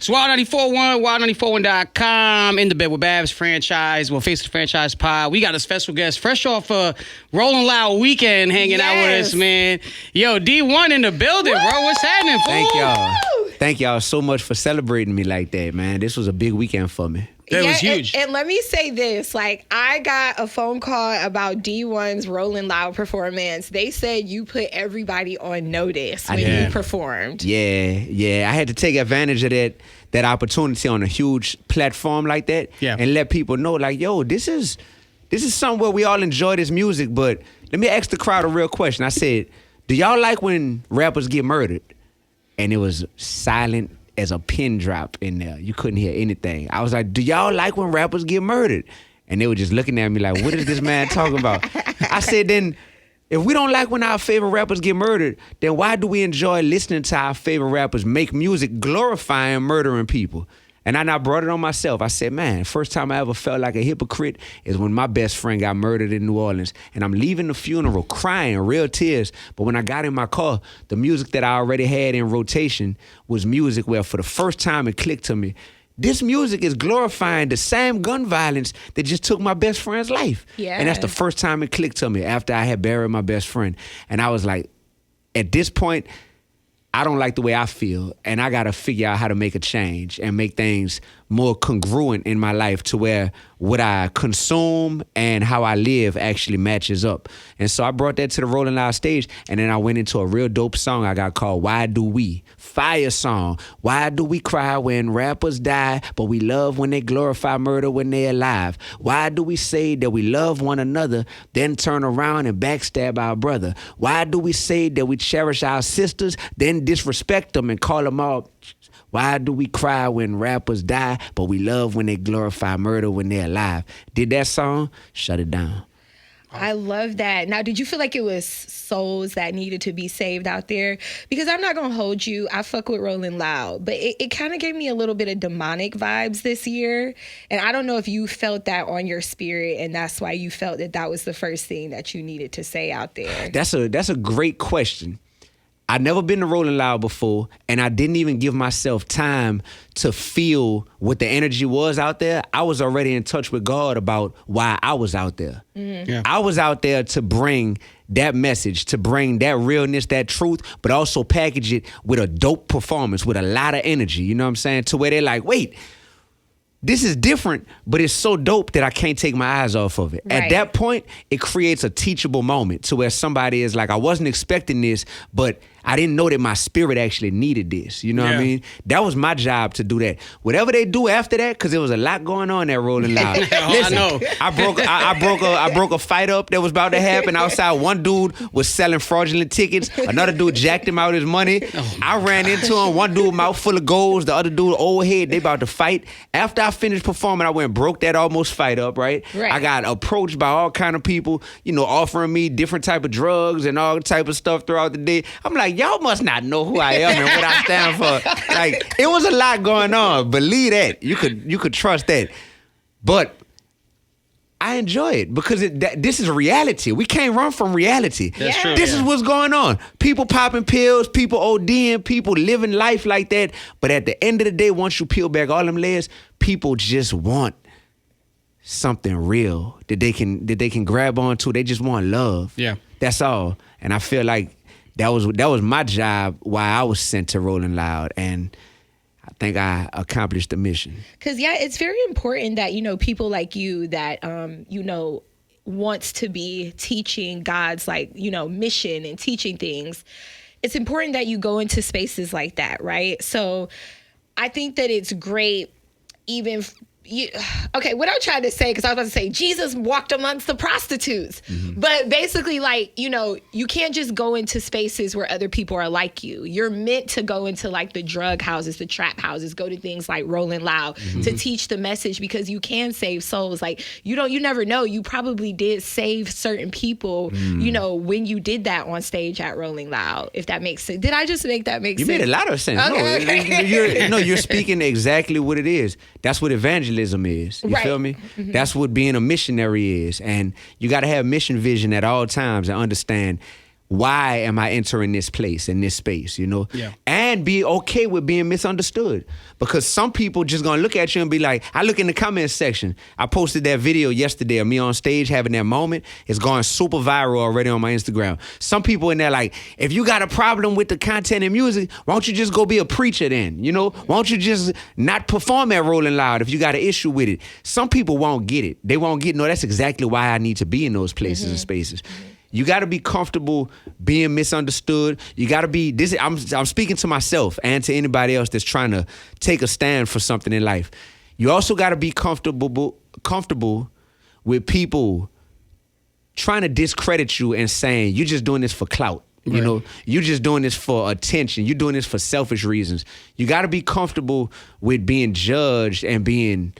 It's Wild941, wild941.com, in the bed with Babs franchise. Well, Face the Franchise Pod. We got a special guest, fresh off Rolling Loud weekend, hanging out with us, man. Yo, Dee-1 in the building, bro. What's happening, fool? Thank y'all. Thank y'all so much for celebrating me like that, man. This was a big weekend for me. That was huge. And let me say this, like, I got a phone call about Dee-1's Rolling Loud performance. They said you put everybody on notice when you performed. Yeah. I had to take advantage of that opportunity on a huge platform like that and let people know, like, yo, this is something where we all enjoy this music, but let me ask the crowd a real question. I said, do y'all like when rappers get murdered? And it was silent as a pin drop in there. You couldn't hear anything. I was like, do y'all like when rappers get murdered? And they were just looking at me like, what is this man talking about? I said, then if we don't like when our favorite rappers get murdered, then why do we enjoy listening to our favorite rappers make music glorifying murdering people? And I brought it on myself. I said, man, first time I ever felt like a hypocrite is when my best friend got murdered in New Orleans. And I'm leaving the funeral crying, real tears. But when I got in my car, the music that I already had in rotation was music where for the first time it clicked to me. This music is glorifying the same gun violence that just took my best friend's life. Yeah. And that's the first time it clicked to me after I had buried my best friend. And I was like, at this point, I don't like the way I feel, and I got to figure out how to make a change and make things more congruent in my life to where what I consume and how I live actually matches up. And so I brought that to the Rolling Loud stage, and then I went into a real dope song I got called Why Do We? Fire song. Why do we cry when rappers die, but we love when they glorify murder when they're alive? Why do we say that we love one another, then turn around and backstab our brother? Why do we say that we cherish our sisters, then disrespect them and call them all? Why do we cry when rappers die, but we love when they glorify murder when they're alive? Did that song? Shut it down. I love that. Now, did you feel like it was souls that needed to be saved out there? Because I'm not going to hold you. I fuck with Rolling Loud, but it kind of gave me a little bit of demonic vibes this year. And I don't know if you felt that on your spirit, and that's why you felt that was the first thing that you needed to say out there. That's a great question. I'd never been to Rolling Loud before, and I didn't even give myself time to feel what the energy was out there. I was already in touch with God about why I was out there. Mm-hmm. Yeah. I was out there to bring that message, to bring that realness, that truth, but also package it with a dope performance, with a lot of energy, you know what I'm saying? To where they're like, wait, this is different, but it's so dope that I can't take my eyes off of it. Right. At that point, it creates a teachable moment to where somebody is like, I wasn't expecting this, but I didn't know that my spirit actually needed this. You know what I mean? That was my job to do that. Whatever they do after that, because there was a lot going on at Rolling Loud. Listen, I know. I broke a fight up that was about to happen outside. One dude was selling fraudulent tickets. Another dude jacked him out his money. I ran into him. One dude mouth full of golds. The other dude old head. They about to fight. After I finished performing, I went and broke that almost fight up, right? I got approached by all kind of people, offering me different type of drugs and all type of stuff throughout the day. I'm like, y'all must not know who I am and what I stand for. Like, it was a lot going on. Believe that. You could trust that. But I enjoy it because this is reality. We can't run from reality. That's true. This is what's going on. People popping pills, people ODing, people living life like that. But at the end of the day, once you peel back all them layers, people just want something real that they can grab onto. They just want love. Yeah. That's all. And I feel like that was my job while I was sent to Rolling Loud, and I think I accomplished the mission. Because, it's very important that, people like you that, wants to be teaching God's, mission and teaching things. It's important that you go into spaces like that, right? So I think that it's great even... what I'm trying to say, because I was about to say Jesus walked amongst the prostitutes, but basically, you can't just go into spaces where other people are like you. You're meant to go into the drug houses, the trap houses, go to things like Rolling Loud to teach the message, because you can save souls. You never know. You probably did save certain people, when you did that on stage at Rolling Loud, if that makes sense. Did I just make that make sense? You made a lot of sense. Okay. You're speaking exactly what it is. That's what evangelism is. You feel me? Mm-hmm. That's what being a missionary is. And you got to have mission vision at all times and understand why am I entering this place, in this space, you know? Yeah. And be okay with being misunderstood. Because some people just gonna look at you and be like, I look in the comments section. I posted that video yesterday of me on stage having that moment. It's going super viral already on my Instagram. Some people in there like, if you got a problem with the content and music, why don't you just go be a preacher then? You know, why don't you just not perform at Rolling Loud if you got an issue with it? Some people won't get it. They won't get, no, that's exactly why I need to be in those places and spaces. You got to be comfortable being misunderstood. You got to be, I'm speaking to myself and to anybody else that's trying to take a stand for something in life. You also got to be comfortable with people trying to discredit you and saying, you're just doing this for clout. You know, you're just doing this for attention. You're doing this for selfish reasons. You got to be comfortable with being judged and being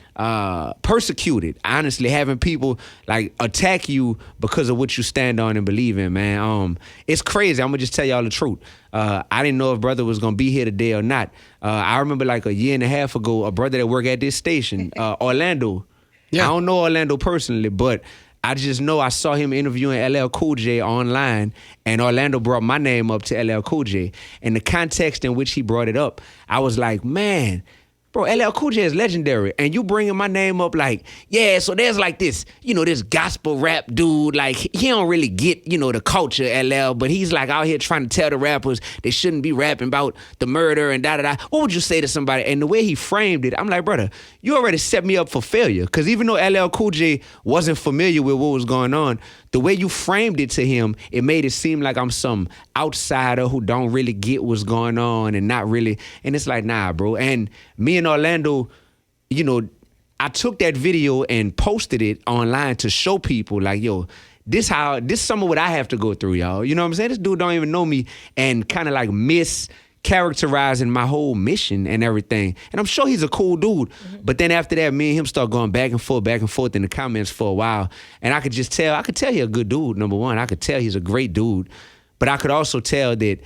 persecuted. Honestly, having people like attack you because of what you stand on and believe in, man. It's crazy. I'm gonna just tell y'all the truth. I didn't know if brother was gonna be here today or not. I remember like a year and a half ago, a brother that worked at this station, Orlando. Yeah. I don't know Orlando personally, but I just know I saw him interviewing LL Cool J online, and Orlando brought my name up to LL Cool J. And the context in which he brought it up, I was like, man, bro, LL Cool J is legendary. And you bringing my name up like, yeah, so there's like this, you know, this gospel rap dude. Like, he don't really get, you know, the culture, LL, but he's like out here trying to tell the rappers they shouldn't be rapping about the murder and da-da-da. What would you say to somebody? And the way he framed it, I'm like, brother, you already set me up for failure. Because even though LL Cool J wasn't familiar with what was going on, the way you framed it to him, it made it seem like I'm some outsider who don't really get what's going on and not really. And it's like, nah, bro. And me and Orlando, you know, I took that video and posted it online to show people like, yo, this some of what I have to go through, y'all. You know what I'm saying? This dude don't even know me, and kind of like mischaracterizing my whole mission and everything. And I'm sure he's a cool dude. But then after that, me and him start going back and forth in the comments for a while. And I could tell he's a good dude, number one. I could tell he's a great dude. But I could also tell that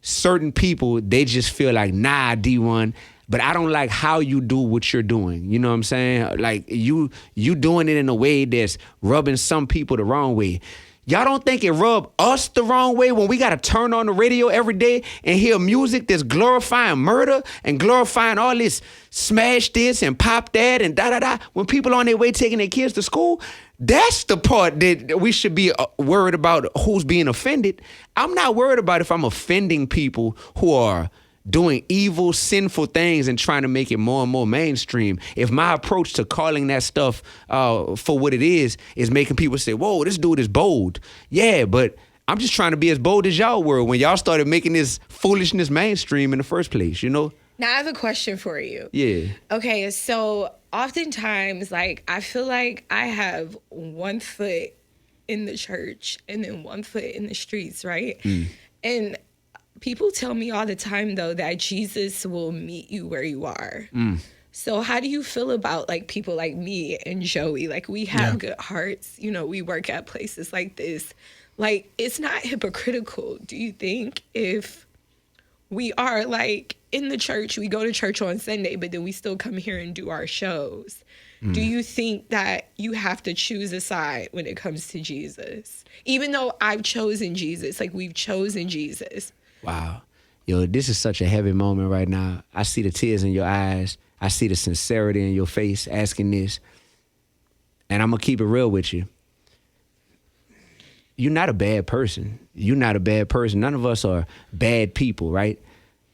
certain people, they just feel like, nah, Dee-1, but I don't like how you do what you're doing. You know what I'm saying? Like, you doing it in a way that's rubbing some people the wrong way. Y'all don't think it rub us the wrong way when we got to turn on the radio every day and hear music that's glorifying murder and glorifying all this smash this and pop that and da-da-da when people on their way taking their kids to school? That's the part that we should be worried about, who's being offended. I'm not worried about if I'm offending people who are doing evil, sinful things and trying to make it more and more mainstream. If my approach to calling that stuff for what it is making people say, whoa, this dude is bold. Yeah, but I'm just trying to be as bold as y'all were when y'all started making this foolishness mainstream in the first place, you know? Now, I have a question for you. Yeah. Okay, so oftentimes, like, I feel like I have one foot in the church and then one foot in the streets, right? And people tell me all the time, though, that Jesus will meet you where you are. So how do you feel about, like, people like me and Joey? Like, we have good hearts. You know, we work at places like this. Like, it's not hypocritical, do you think, if we are, like, in the church, we go to church on Sunday, but then we still come here and do our shows? Do you think that you have to choose a side when it comes to Jesus? Even though I've chosen Jesus, like, we've chosen Jesus. Wow. Yo, this is such a heavy moment right now. I see the tears in your eyes. I see the sincerity in your face asking this. And I'm going to keep it real with you. You're not a bad person. You're not a bad person. None of us are bad people, right?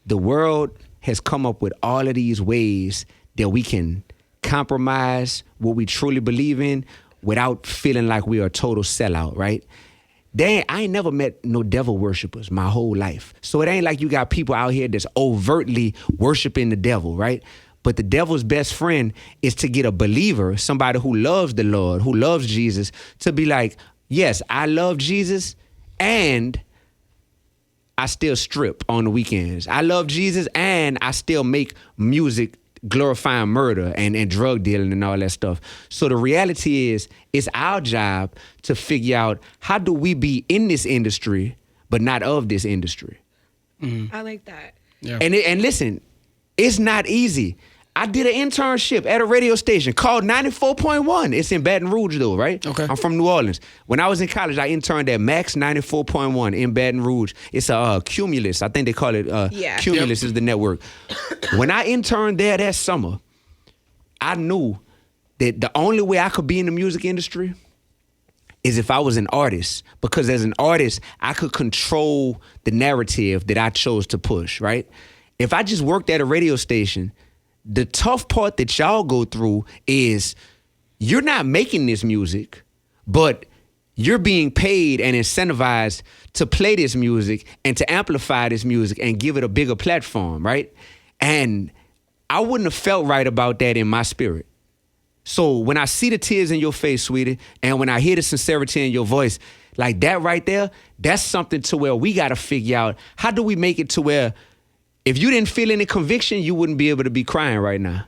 The world has come up with all of these ways that we can compromise what we truly believe in without feeling like we are a total sellout, right? I ain't never met no devil worshipers my whole life. So it ain't like you got people out here that's overtly worshiping the devil, right? But the devil's best friend is to get a believer, somebody who loves the Lord, who loves Jesus, to be like, yes, I love Jesus and I still strip on the weekends. I love Jesus and I still make music glorifying murder and drug dealing and all that stuff. So the reality is, it's our job to figure out, how do we be in this industry, but not of this industry? I like that. Yeah. And listen, it's not easy. I did an internship at a radio station called 94.1. It's in Baton Rouge, though, right? Okay. I'm from New Orleans. When I was in college, I interned at Max 94.1 in Baton Rouge. It's a Cumulus. I think they call it Cumulus is the network. When I interned there that summer, I knew that the only way I could be in the music industry is if I was an artist. Because as an artist, I could control the narrative that I chose to push, right? If I just worked at a radio station, the tough part that y'all go through is you're not making this music, but you're being paid and incentivized to play this music and to amplify this music and give it a bigger platform, right? And I wouldn't have felt right about that in my spirit. So when I see the tears in your face, sweetie, and when I hear the sincerity in your voice, like that right there, that's something to where we got to figure out, how do we make it to where if you didn't feel any conviction, you wouldn't be able to be crying right now.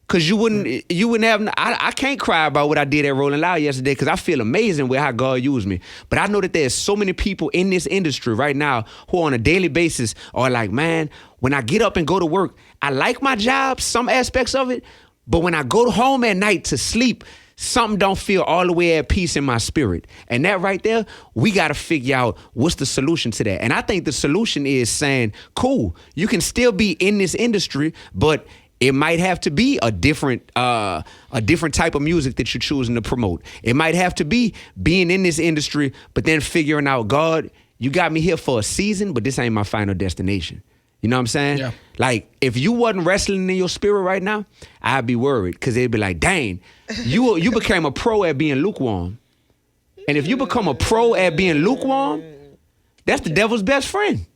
Cause you wouldn't have, I can't cry about what I did at Rolling Loud yesterday because I feel amazing with how God used me. But I know that there's so many people in this industry right now who on a daily basis are like, man, when I get up and go to work, I like my job, some aspects of it, but when I go home at night to sleep, something don't feel all the way at peace in my spirit. And that right there, we got to figure out what's the solution to that. And I think the solution is saying, cool, you can still be in this industry, but it might have to be a different type of music that you're choosing to promote. It might have to be being in this industry, but then figuring out, God, you got me here for a season, but this ain't my final destination. You know what I'm saying? Yeah. Like, if you wasn't wrestling in your spirit right now, I'd be worried because they'd be like, dang, you became a pro at being lukewarm. And if you become a pro at being lukewarm, that's the devil's best friend.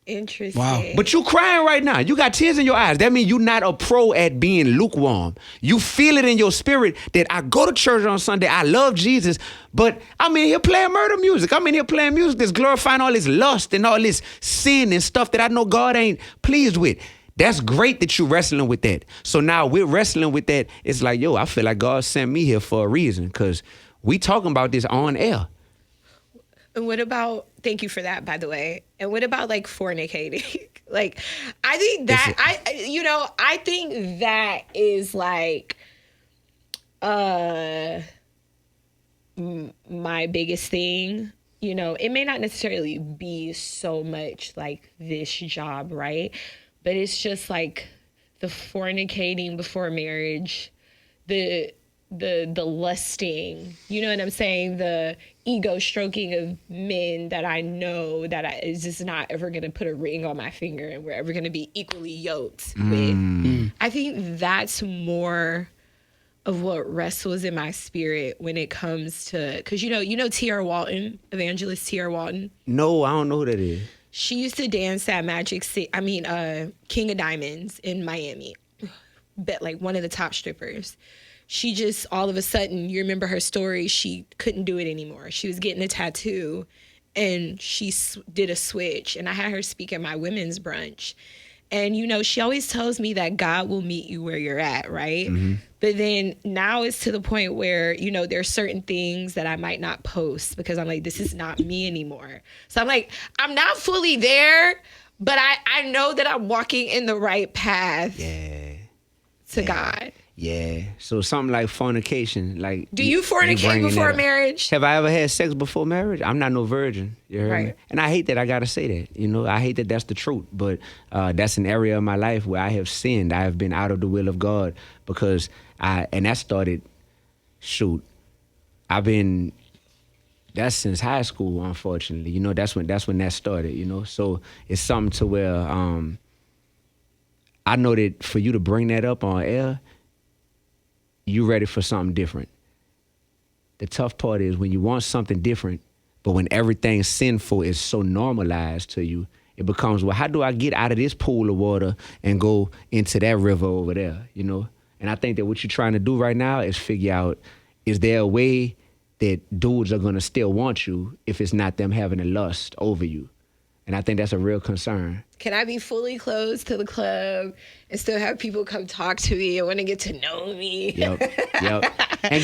Interesting. Wow. But you crying right now. You got tears in your eyes. That means you're not a pro at being lukewarm. You feel it in your spirit that I go to church on Sunday. I love Jesus, but I'm in here playing murder music. I'm in here playing music that's glorifying all this lust and all this sin and stuff that I know God ain't pleased with. That's great that you're wrestling with that. So now we're wrestling with that. It's like, yo, I feel like God sent me here for a reason because we talking about this on air. And what about, thank you for that, by the way. And what about like fornicating? Like, I think that, I think that is like my biggest thing. You know, it may not necessarily be so much like this job, right? But it's just like the fornicating before marriage, the lusting, you know what I'm saying? The ego stroking of men that I know that is just not ever going to put a ring on my finger and we're ever going to be equally yoked with. I think that's more of what wrestles in my spirit when it comes to, because you know T.R. Walton, evangelist T.R. Walton? No, I don't know who that is. She used to dance at King of Diamonds in Miami. Bet like one of the top strippers. She just, all of a sudden, you remember her story, she couldn't do it anymore. She was getting a tattoo and she did a switch. And I had her speak at my women's brunch. And, you know, she always tells me that God will meet you where you're at, right? Mm-hmm. But then now it's to the point where, you know, there's certain things that I might not post because I'm like, this is not me anymore. So I'm like, I'm not fully there, but I know that I'm walking in the right path to God. Yeah. So something like fornication, like. Do you fornicate before marriage? Have I ever had sex before marriage? I'm not no virgin. You heard me? And I hate that I gotta say that. You know, I hate that that's the truth. But that's an area of my life where I have sinned. I have been out of the will of God because that started. That's since high school, unfortunately. You know, that's when that started. You know, so it's something to where I know that for you to bring that up on air, you ready for something different. The tough part is when you want something different, but when everything sinful is so normalized to you, it becomes, well, how do I get out of this pool of water and go into that river over there, you know? And I think that what you're trying to do right now is figure out, is there a way that dudes are gonna still want you if it's not them having a lust over you? And I think that's a real concern. Can I be fully closed to the club and still have people come talk to me and want to get to know me? Yep. I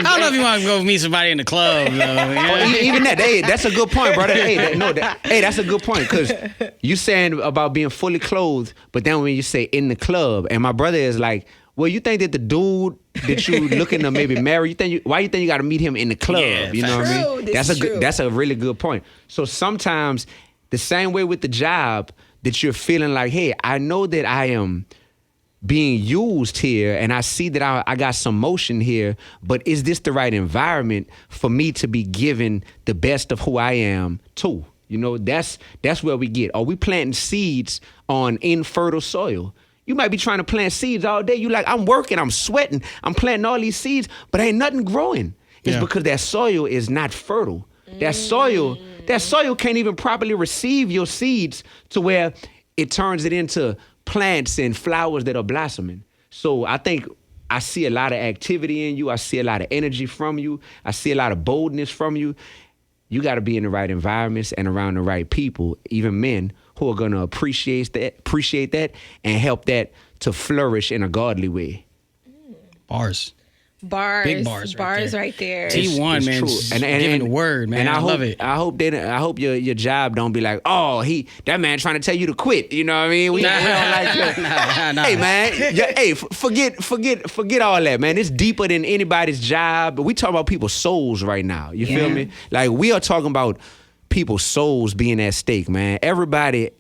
don't know if you want to go meet somebody in the club, though. Yeah. Even that, that's a good point, brother. That's a good point, because you saying about being fully clothed, but then when you say in the club, and my brother is like, well, you think that the dude that you looking to maybe marry, why you think you got to meet him in the club? Yeah, you know what I mean? That's a really good point. So sometimes the same way with the job, that you're feeling like, hey, I know that I am being used here, and I see that I got some motion here, but is this the right environment for me to be given the best of who I am too? You know, that's where we get. Are we planting seeds on infertile soil? You might be trying to plant seeds all day. You like, I'm working, I'm sweating, I'm planting all these seeds, but ain't nothing growing. It's because that soil is not fertile. That soil can't even properly receive your seeds to where it turns it into plants and flowers that are blossoming. So I think I see a lot of activity in you. I see a lot of energy from you. I see a lot of boldness from you. You got to be in the right environments and around the right people, even men, who are going to appreciate that and help that to flourish in a godly way. Bars. Big bars right there. T1, man, and giving the word, man. And I love it. I hope your job don't be like, oh, that man trying to tell you to quit. You know what I mean? We don't like that. Nah. Hey, man, forget all that, man. It's deeper than anybody's job. We talking about people's souls right now. You feel me? Like, we are talking about people's souls being at stake, man. Everybody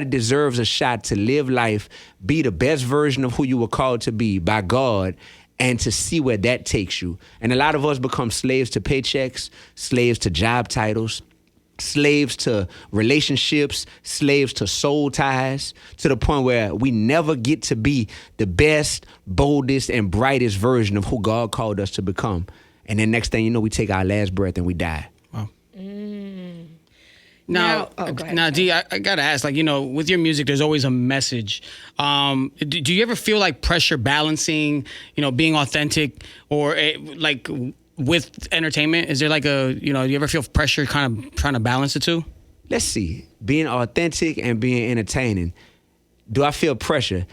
deserves a shot to live life, be the best version of who you were called to be by God, and to see where that takes you. And a lot of us become slaves to paychecks, slaves to job titles, slaves to relationships, slaves to soul ties, to the point where we never get to be the best, boldest, and brightest version of who God called us to become. And then next thing you know, we take our last breath and we die. Wow. Now, Dee, I gotta ask, like, you know, with your music, there's always a message. Do you ever feel like pressure balancing, you know, being authentic, or like with entertainment? Is there like do you ever feel pressure kind of trying to balance the two? Let's see. Being authentic and being entertaining. Do I feel pressure?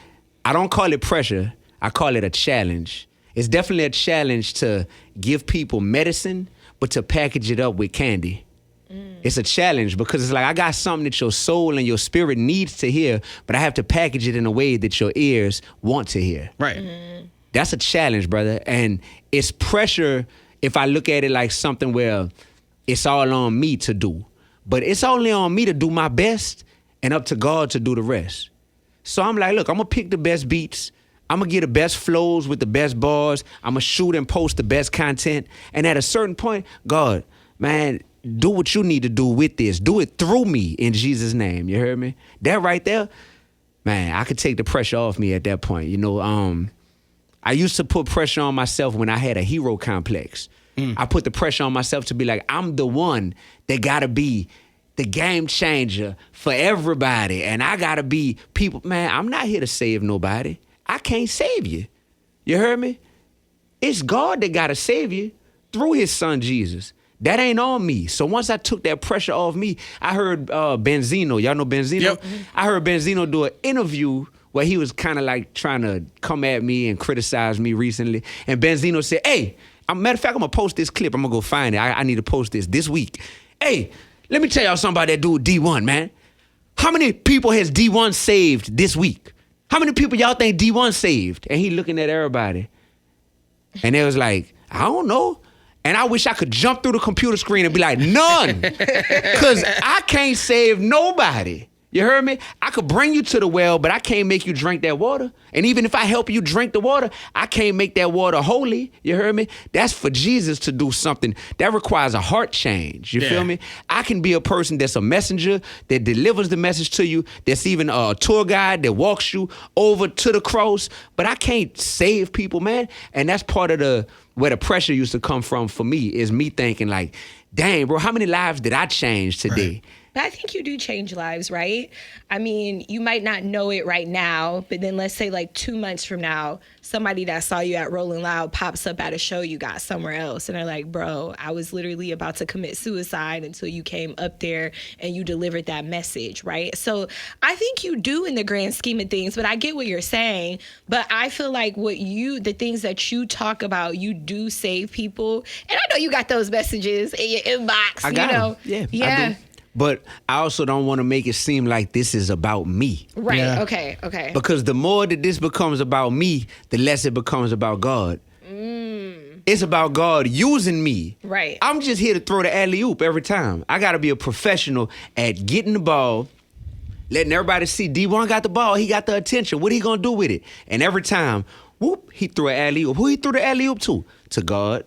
I don't call it pressure. I call it a challenge. It's definitely a challenge to give people medicine, but to package it up with candy. It's a challenge because it's like, I got something that your soul and your spirit needs to hear, but I have to package it in a way that your ears want to hear. Right. That's a challenge, brother. And it's pressure if I look at it like something where it's all on me to do. But it's only on me to do my best and up to God to do the rest. So I'm like, look, I'm going to pick the best beats. I'm going to get the best flows with the best bars. I'm going to shoot and post the best content. And at a certain point, God, man, do what you need to do with this. Do it through me in Jesus' name. You heard me? That right there, man, I could take the pressure off me at that point. You know, I used to put pressure on myself when I had a hero complex. I put the pressure on myself to be like, I'm the one that got to be the game changer for everybody. And I got to be people. Man, I'm not here to save nobody. I can't save you. You heard me? It's God that got to save you through his son, Jesus. That ain't on me. So once I took that pressure off me, I heard Benzino. Y'all know Benzino? Yep. I heard Benzino do an interview where he was kind of like trying to come at me and criticize me recently. And Benzino said, hey, matter of fact, I'm going to post this clip. I'm going to go find it. I need to post this week. Hey, let me tell y'all something about that dude Dee-1, man. How many people has Dee-1 saved this week? How many people y'all think Dee-1 saved? And he looking at everybody. And they was like, I don't know. And I wish I could jump through the computer screen and be like, none. Because I can't save nobody. You heard me? I could bring you to the well, but I can't make you drink that water. And even if I help you drink the water, I can't make that water holy. You heard me? That's for Jesus to do something. That requires a heart change. You feel me? I can be a person that's a messenger, that delivers the message to you, that's even a tour guide that walks you over to the cross, but I can't save people, man. And that's part of where the pressure used to come from for me, is me thinking like, dang, bro, how many lives did I change today? Right. But I think you do change lives, right? I mean, you might not know it right now, but then let's say like 2 months from now, somebody that saw you at Rolling Loud pops up at a show you got somewhere else. And they're like, bro, I was literally about to commit suicide until you came up there and you delivered that message, right? So I think you do in the grand scheme of things, but I get what you're saying. But I feel like the things that you talk about, you do save people. And I know you got those messages in your inbox, I got 'em. Yeah. I do. But I also don't want to make it seem like this is about me. Right. Yeah. Okay. Because the more that this becomes about me, the less it becomes about God. It's about God using me. Right. I'm just here to throw the alley-oop every time. I got to be a professional at getting the ball, letting everybody see Dee-1 got the ball. He got the attention. What he going to do with it? And every time, whoop, he threw an alley-oop. Who he threw the alley-oop to? To God.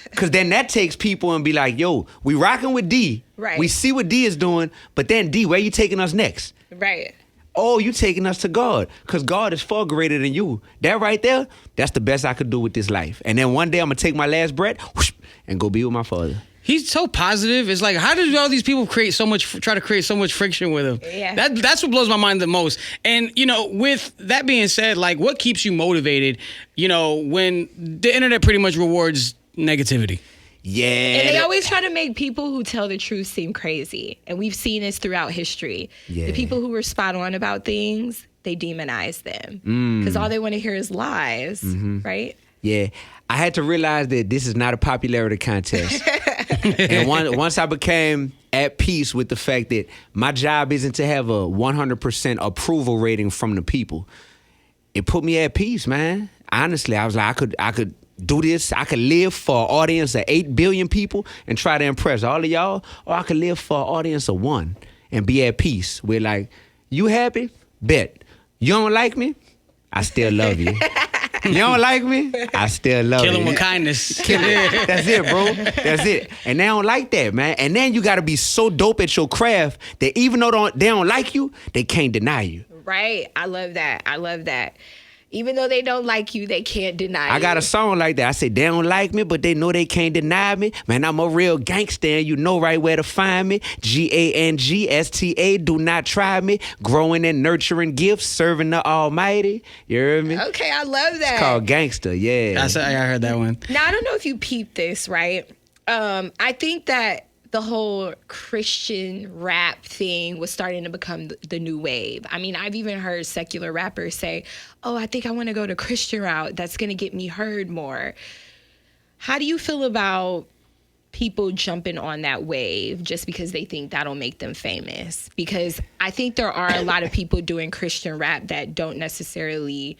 Because then that takes people and be like, yo, we rocking with D. Right. We see what D is doing, but then D, where you taking us next? Right. Oh, you taking us to God, because God is far greater than you. That right there, that's the best I could do with this life. And then one day I'm going to take my last breath whoosh, and go be with my Father. He's so positive. It's like, how did all these people try to create so much friction with him? Yeah. That's what blows my mind the most. And, with that being said, like, what keeps you motivated, when the internet pretty much rewards negativity? Yeah. And they always try to make people who tell the truth seem crazy. And we've seen this throughout history. Yeah. The people who were spot on about things, they demonize them. Because all they want to hear is lies, right? Yeah. I had to realize that this is not a popularity contest. And once I became at peace with the fact that my job isn't to have a 100% approval rating from the people, it put me at peace, man. Honestly, I was like, I could do this. I could live for an audience of 8 billion people and try to impress all of y'all, or I could live for an audience of 1 and be at peace. We're like, you happy? Bet. You don't like me? I still love you. You don't like me? I still love you. Kill him with kindness. That's it, bro. That's it. And they don't like that, man. And then you got to be so dope at your craft that even though they don't like you, they can't deny you. Right. I love that. Even though they don't like you, they can't deny you. I got a song like that. I say, they don't like me, but they know they can't deny me. Man, I'm a real gangster, and you know right where to find me. GANGSTA, do not try me. Growing and nurturing gifts, serving the Almighty. You heard me? Okay, I love that. It's called Gangster, yeah. I heard that one. Now, I don't know if you peeped this, right? I think that the whole Christian rap thing was starting to become the new wave. I mean, I've even heard secular rappers say, oh, I think I want to go the Christian route. That's going to get me heard more. How do you feel about people jumping on that wave just because they think that'll make them famous? Because I think there are a lot of people doing Christian rap that don't necessarily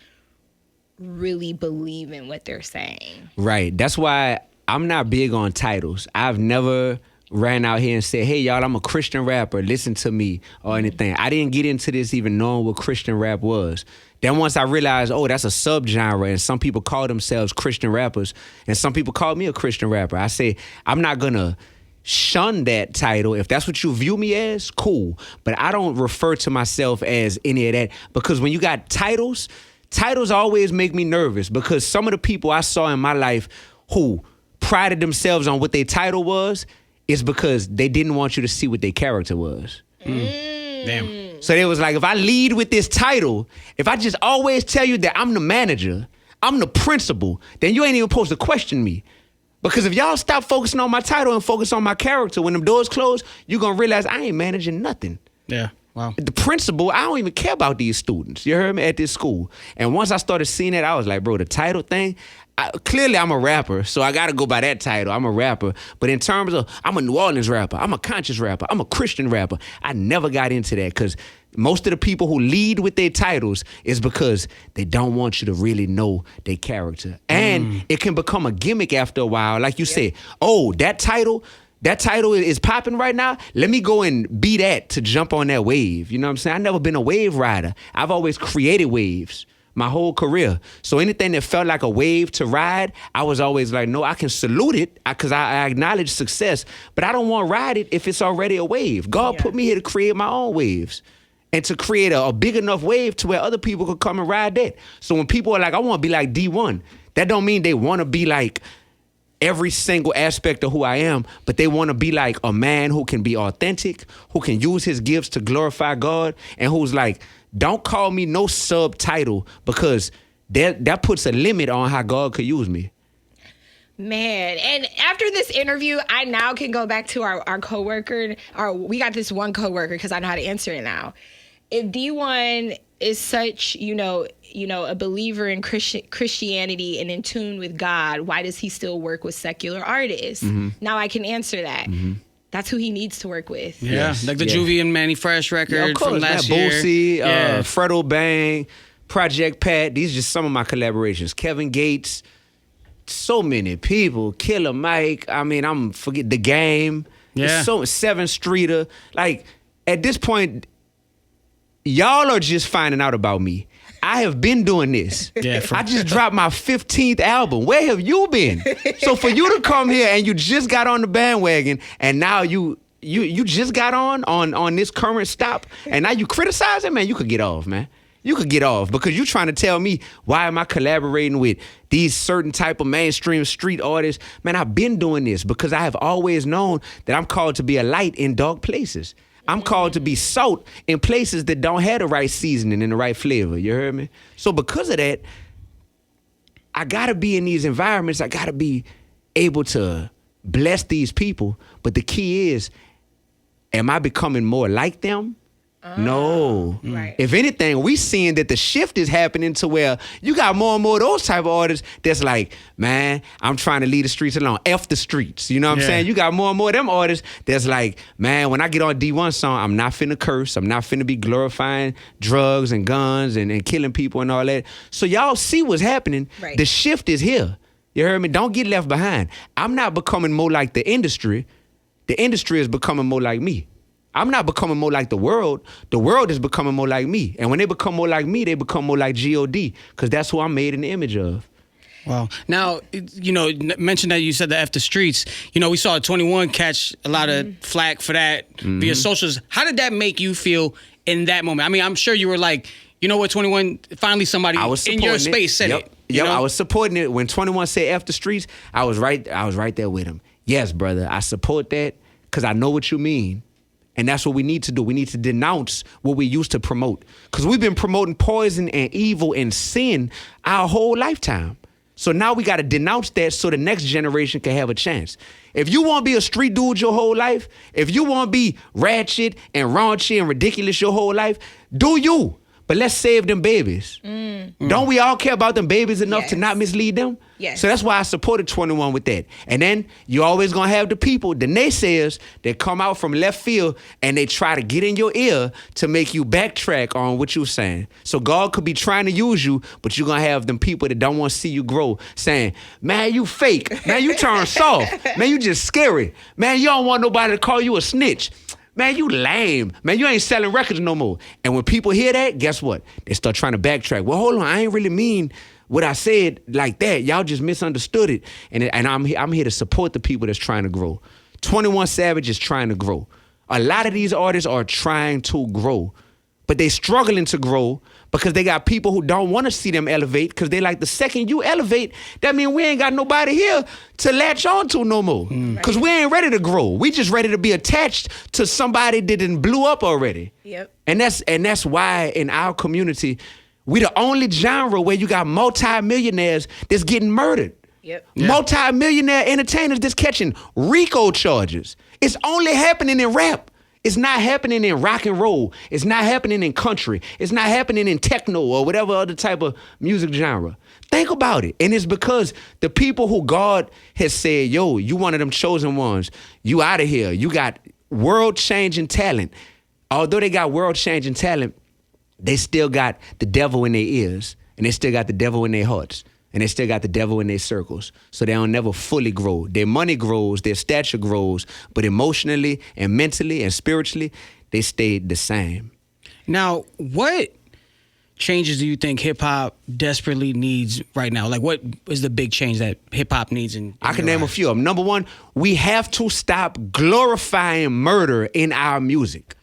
really believe in what they're saying. Right. That's why I'm not big on titles. I've never ran out here and said, hey, y'all, I'm a Christian rapper, listen to me, or anything. I didn't get into this even knowing what Christian rap was. Then once I realized, oh, that's a subgenre, and some people call themselves Christian rappers, and some people call me a Christian rapper, I say, I'm not going to shun that title. If that's what you view me as, cool. But I don't refer to myself as any of that, because when you got titles always make me nervous, because some of the people I saw in my life who prided themselves on what their title was, it's because they didn't want you to see what their character was. Damn. So it was like, if I lead with this title, if I just always tell you that I'm the manager, I'm the principal, then you ain't even supposed to question me. Because if y'all stop focusing on my title and focus on my character, when them doors close, you're going to realize I ain't managing nothing. Yeah. Wow. The principal, I don't even care about these students. You heard me? At this school. And once I started seeing that, I was like, bro, the title thing, clearly I'm a rapper, so I got to go by that title. I'm a rapper. But in terms of, I'm a New Orleans rapper, I'm a conscious rapper, I'm a Christian rapper, I never got into that, because most of the people who lead with their titles is because they don't want you to really know their character. And it can become a gimmick after a while. Like you said, oh, that title is popping right now. Let me go and be that to jump on that wave. You know what I'm saying? I've never been a wave rider. I've always created waves my whole career. So anything that felt like a wave to ride, I was always like, no, I can salute it because I acknowledge success, but I don't want to ride it if it's already a wave. God put me here to create my own waves and to create a big enough wave to where other people could come and ride that. So when people are like, I want to be like Dee-1, that don't mean they want to be like every single aspect of who I am, but they want to be like a man who can be authentic, who can use his gifts to glorify God, and who's like, don't call me no subtitle because that puts a limit on how God could use me. Man, and after this interview, I now can go back to our coworker. We got this one coworker because I know how to answer it now. If Dee-1 is such, a believer in Christianity and in tune with God, why does he still work with secular artists? Mm-hmm. Now I can answer that. Mm-hmm. That's who he needs to work with. Yeah, yes. Like the Juvie and Manny Fresh record from last year. Boosie, Fredo Bang, Project Pat. These are just some of my collaborations. Kevin Gates, so many people. Killer Mike. I mean, forget The Game. Yeah. So 7th Streeter. Like, at this point, y'all are just finding out about me. I have been doing this. I just dropped my 15th album. Where have you been? So for you to come here and you just got on the bandwagon and now you just got on this current stop and now you criticizing, man, you could get off, man. You could get off because you're trying to tell me why am I collaborating with these certain type of mainstream street artists? Man, I've been doing this because I have always known that I'm called to be a light in dark places. I'm called to be salt in places that don't have the right seasoning and the right flavor. You heard me? So because of that, I got to be in these environments. I got to be able to bless these people. But the key is, am I becoming more like them? No. Right. If anything, we seeing that the shift is happening to where you got more and more of those type of artists that's like, man, I'm trying to leave the streets alone. F the streets. You know what I'm saying? You got more and more of them artists that's like, man, when I get on Dee-1 song, I'm not finna curse. I'm not finna be glorifying drugs and guns and killing people and all that. So y'all see what's happening. Right. The shift is here. You heard me? Don't get left behind. I'm not becoming more like the industry. The industry is becoming more like me. I'm not becoming more like the world. The world is becoming more like me. And when they become more like me, they become more like G.O.D. because that's who I'm made in the image of. Wow. Now, mention that you said the F the streets. We saw 21 catch a lot of flack for that via socials. How did that make you feel in that moment? I mean, I'm sure you were like, you know what, 21, finally somebody in your space said it. Yep, I was supporting it. When 21 said F the streets, I was right there with him. Yes, brother, I support that because I know what you mean. And that's what we need to do. We need to denounce what we used to promote. Because we've been promoting poison and evil and sin our whole lifetime. So now we got to denounce that so the next generation can have a chance. If you want to be a street dude your whole life, if you want to be ratchet and raunchy and ridiculous your whole life, do you. But let's save them babies. Don't we all care about them babies enough to not mislead them? Yes. So that's why I supported 21 with that. And then you always gonna have the people, the naysayers, that come out from left field and they try to get in your ear to make you backtrack on what you're saying. So God could be trying to use you, but you're gonna have them people that don't want to see you grow saying, man, you fake. Man, you turn soft. Man, you just scary. Man, you don't want nobody to call you a snitch. Man, you lame. Man, you ain't selling records no more. And when people hear that, guess what? They start trying to backtrack. Well, hold on, I ain't really mean what I said like that. Y'all just misunderstood it. And I'm here to support the people that's trying to grow. 21 Savage is trying to grow. A lot of these artists are trying to grow, but they struggling to grow because they got people who don't want to see them elevate because they like the second you elevate, that means we ain't got nobody here to latch on to no more because we ain't ready to grow. We just ready to be attached to somebody that done blew up already. Yep. And that's why in our community, we the only genre where you got multi-millionaires that's getting murdered. Yep. Yeah. Multi-millionaire entertainers that's catching RICO charges. It's only happening in rap. It's not happening in rock and roll. It's not happening in country. It's not happening in techno or whatever other type of music genre. Think about it. And it's because the people who God has said, yo, you one of them chosen ones. You out of here. You got world-changing talent. Although they got world-changing talent, they still got the devil in their ears. And they still got the devil in their hearts. And they still got the devil in their circles. So they don't never fully grow. Their money grows, their stature grows, but emotionally and mentally and spiritually, they stayed the same. Now, what changes do you think hip-hop desperately needs right now? Like, what is the big change that hip-hop needs in I can name a few of them. Number one, we have to stop glorifying murder in our music.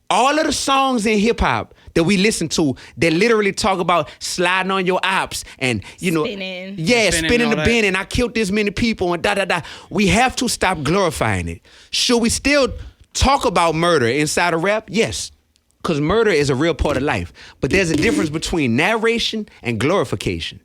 All of the songs in hip-hop that we listen to that literally talk about sliding on your ops and, Spinning. spinning the bin and I killed this many people and da-da-da. We have to stop glorifying it. Should we still talk about murder inside of rap? Yes, because murder is a real part of life. But there's a difference between narration and glorification.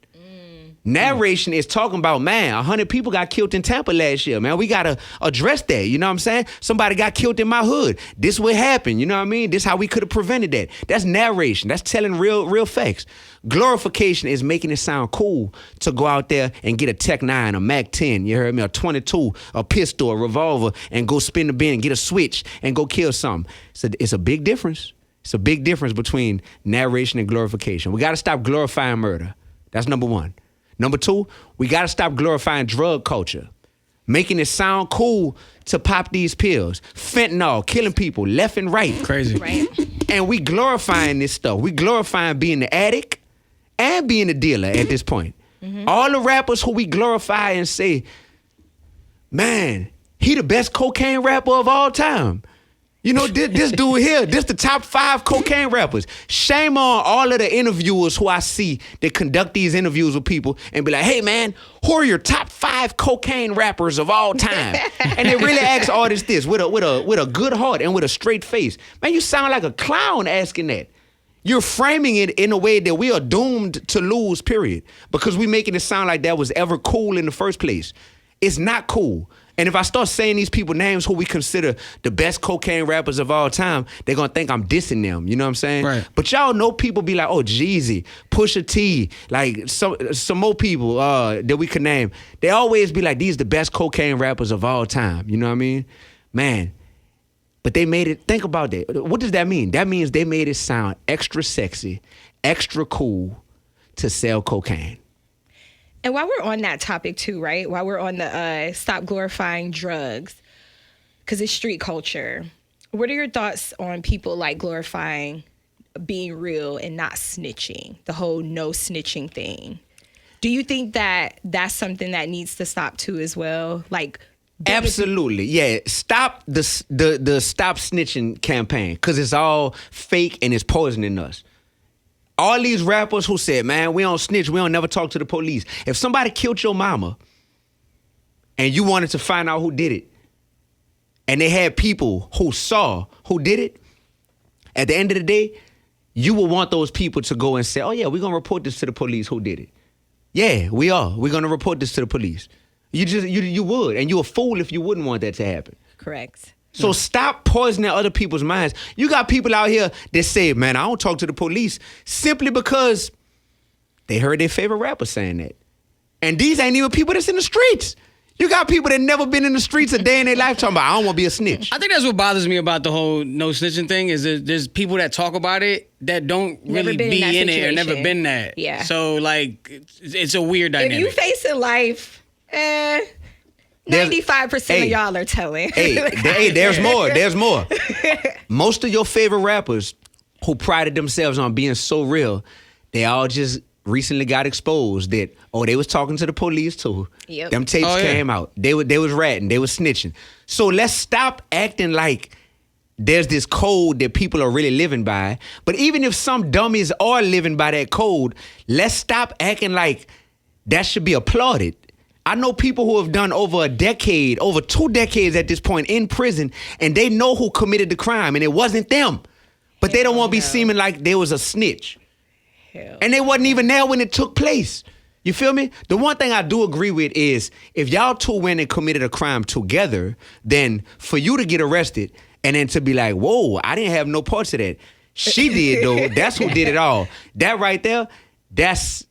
Narration is talking about, man, 100 people got killed in Tampa last year, man. We got to address that, you know what I'm saying? Somebody got killed in my hood. This what happened, you know what I mean? This how we could have prevented that. That's narration. That's telling real facts. Glorification is making it sound cool to go out there and get a Tech 9, a Mac 10, you heard me, a 22, a pistol, a revolver, and go spin the bin and get a switch and go kill something. It's a big difference. It's a big difference between narration and glorification. We got to stop glorifying murder. That's number one. Number two, we got to stop glorifying drug culture, making it sound cool to pop these pills, fentanyl, killing people left and right. Crazy. Right. And we glorifying this stuff. We glorifying being the addict and being the dealer at this point. All the rappers who we glorify and say, man, he the best cocaine rapper of all time. You know, this dude here, this the top 5 cocaine rappers. Shame on all of the interviewers who I see that conduct these interviews with people and be like, hey, man, who are your top 5 cocaine rappers of all time? And they really ask artists this with a good heart and with a straight face. Man, you sound like a clown asking that. You're framing it in a way that we are doomed to lose, period, because we making it sound like that was ever cool in the first place. It's not cool. And if I start saying these people names who we consider the best cocaine rappers of all time, they're going to think I'm dissing them. You know what I'm saying? Right. But y'all know people be like, oh, Jeezy, Pusha T, like some more people that we could name. They always be like, these the best cocaine rappers of all time. You know what I mean? Man. But they made it, think about that. What does that mean? That means they made it sound extra sexy, extra cool to sell cocaine. And while we're on that topic too, right? While we're on the stop glorifying drugs, because it's street culture. What are your thoughts on people like glorifying being real and not snitching? The whole no snitching thing. Do you think that that's something that needs to stop too as well? Like, absolutely, yeah. Stop the stop snitching campaign because it's all fake and it's poisoning us. All these rappers who said, man, we don't snitch, we don't never talk to the police. If somebody killed your mama and you wanted to find out who did it, and they had people who saw who did it, at the end of the day, you will want those people to go and say, oh yeah, we're going to report this to the police who did it. Yeah, we are. We're going to report this to the police. You would, and you're a fool if you wouldn't want that to happen. Correct. So stop poisoning other people's minds. You got people out here that say, man, I don't talk to the police simply because they heard their favorite rapper saying that. And these ain't even people that's in the streets. You got people that never been in the streets a day in their life talking about, I don't want to be a snitch. I think that's what bothers me about the whole no snitching thing is that there's people that talk about it that don't really be in it or never been that. Yeah. So, like, it's a weird dynamic. If you face it life, 95% of y'all are telling. There's more. There's more. Most of your favorite rappers who prided themselves on being so real, they all just recently got exposed that, they was talking to the police too. Yep. Them tapes came out. They was ratting. They was snitching. So let's stop acting like there's this code that people are really living by. But even if some dummies are living by that code, let's stop acting like that should be applauded. I know people who have done over a decade, over 2 decades at this point in prison, and they know who committed the crime, and it wasn't them. But they don't want to be seeming like there was a snitch. And they wasn't even there when it took place. You feel me? The one thing I do agree with is if y'all two went and committed a crime together, then for you to get arrested and then to be like, whoa, I didn't have no parts of that. She did, though. That's who did it all. That right there, that's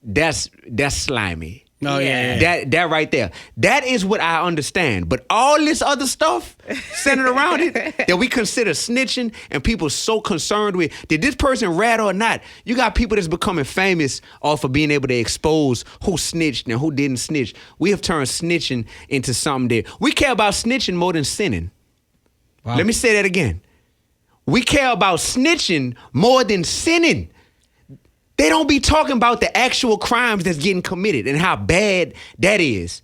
slimy. Oh, yeah. That right there. That is what I understand. But all this other stuff centered around it that we consider snitching and people so concerned with, did this person rat or not? You got people that's becoming famous off of being able to expose who snitched and who didn't snitch. We have turned snitching into something that we care about snitching more than sinning. Wow. Let me say that again. We care about snitching more than sinning. They don't be talking about the actual crimes that's getting committed and how bad that is.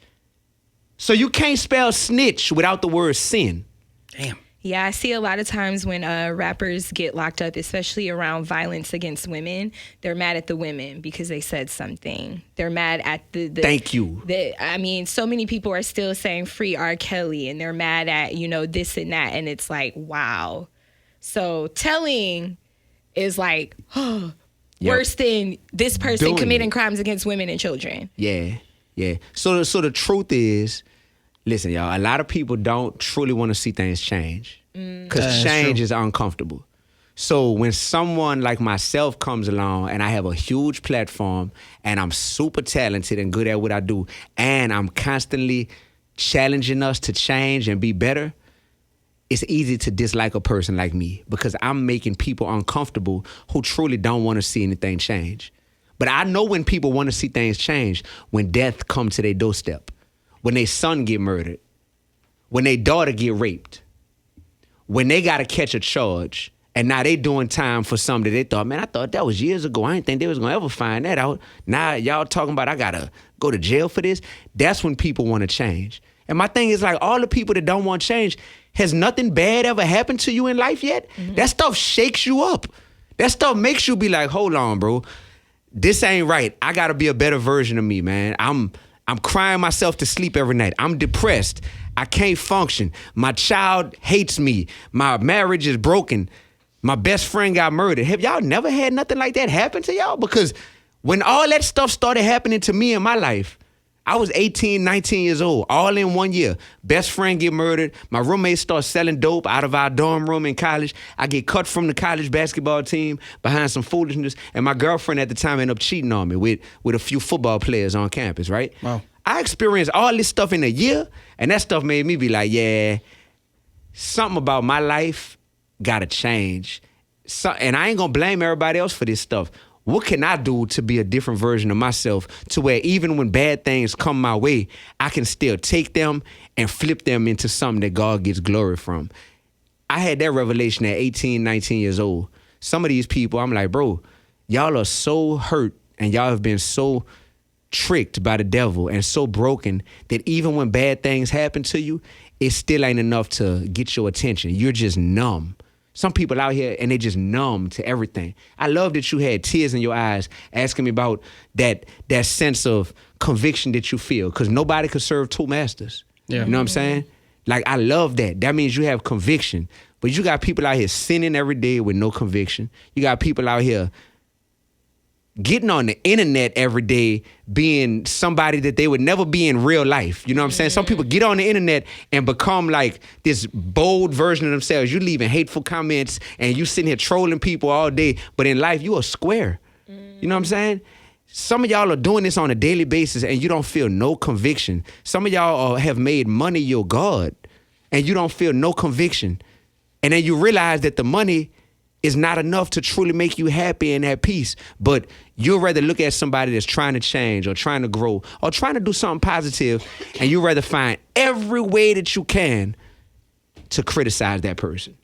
So you can't spell snitch without the word sin. Damn. Yeah, I see a lot of times when rappers get locked up, especially around violence against women, they're mad at the women because they said something. They're mad at the Thank you. I mean, so many people are still saying free R. Kelly, and they're mad at, this and that. And it's like, wow. So telling is like, worse than this person committing crimes against women and children. Yeah. So the truth is, listen, y'all, a lot of people don't truly want to see things change because change is uncomfortable. So when someone like myself comes along and I have a huge platform and I'm super talented and good at what I do and I'm constantly challenging us to change and be better, it's easy to dislike a person like me because I'm making people uncomfortable who truly don't want to see anything change. But I know when people want to see things change, when death comes to their doorstep, when their son get murdered, when their daughter get raped, when they got to catch a charge, and now they doing time for something that they thought, man, I thought that was years ago. I didn't think they was going to ever find that out. Now y'all talking about I got to go to jail for this. That's when people want to change. And my thing is like all the people that don't want change, has nothing bad ever happened to you in life yet? Mm-hmm. That stuff shakes you up. That stuff makes you be like, hold on, bro. This ain't right. I got to be a better version of me, man. I'm crying myself to sleep every night. I'm depressed. I can't function. My child hates me. My marriage is broken. My best friend got murdered. Have y'all never had nothing like that happen to y'all? Because when all that stuff started happening to me in my life, I was 18, 19 years old, all in 1 year. Best friend get murdered. My roommate starts selling dope out of our dorm room in college. I get cut from the college basketball team behind some foolishness. And my girlfriend at the time ended up cheating on me with a few football players on campus, right? Wow. I experienced all this stuff in a year, and that stuff made me be like, yeah, something about my life gotta change. And I ain't gonna blame everybody else for this stuff. What can I do to be a different version of myself to where even when bad things come my way, I can still take them and flip them into something that God gets glory from? I had that revelation at 18, 19 years old. Some of these people, I'm like, bro, y'all are so hurt and y'all have been so tricked by the devil and so broken that even when bad things happen to you, it still ain't enough to get your attention. You're just numb. Some people out here, and they just numb to everything. I love that you had tears in your eyes asking me about that sense of conviction that you feel, because nobody could serve two masters. Yeah. You know what I'm saying? Like, I love that. That means you have conviction. But you got people out here sinning every day with no conviction. You got people out here getting on the internet every day being somebody that they would never be in real life. You know what I'm saying? Some people get on the internet and become like this bold version of themselves. You leaving hateful comments and you sitting here trolling people all day. But in life, you a square. You know what I'm saying? Some of y'all are doing this on a daily basis and you don't feel no conviction. Some of y'all have made money your God and you don't feel no conviction. And then you realize that the money is not enough to truly make you happy and at peace. But you'd rather look at somebody that's trying to change or trying to grow or trying to do something positive, and you'd rather find every way that you can to criticize that person,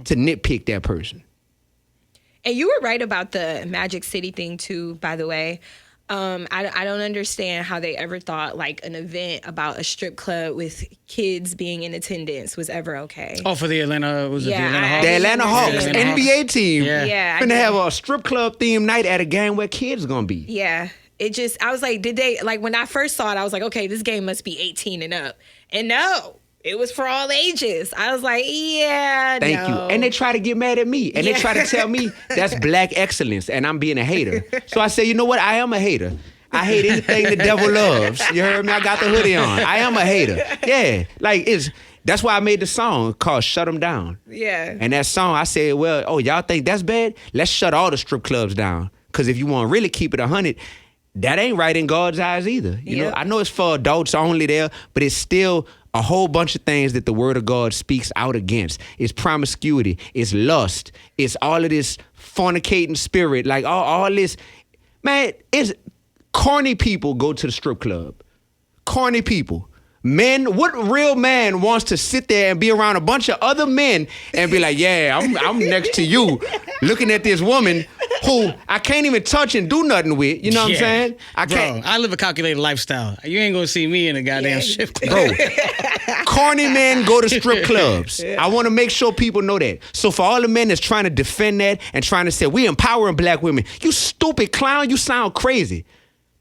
to nitpick that person. And you were right about the Magic City thing too, by the way. I don't understand how they ever thought like an event about a strip club with kids being in attendance was ever okay. Oh, for the Atlanta, was it the Atlanta Hawks? The Atlanta Hawks, NBA team. Yeah. Finna have a strip club themed night at a game where kids gonna be. Yeah. I was like, did they, like when I first saw it, I was like, okay, this game must be 18 and up. And no. It was for all ages. I was like, yeah, Thank you. And they try to get mad at me. And they try to tell me that's black excellence and I'm being a hater. So I say, you know what? I am a hater. I hate anything the devil loves. You heard me? I got the hoodie on. I am a hater. Yeah. Like, that's why I made the song called Shut 'Em Down. Yeah. And that song, I said, well, oh, y'all think that's bad? Let's shut all the strip clubs down. Because if you want to really keep it 100, that ain't right in God's eyes either. You know, I know it's for adults only there, but it's still a whole bunch of things that the word of God speaks out against. It's promiscuity, it's lust, it's all of this fornicating spirit, like all this. Man, it's corny people go to the strip club. Corny people. What real man wants to sit there and be around a bunch of other men and be like, yeah, I'm next to you, looking at this woman who I can't even touch and do nothing with. You know what I'm saying? I live a calculated lifestyle. You ain't gonna see me in a goddamn strip club. Bro, corny men go to strip clubs. I want to make sure people know that. So for all the men that's trying to defend that and trying to say, we empowering black women, you stupid clown, you sound crazy.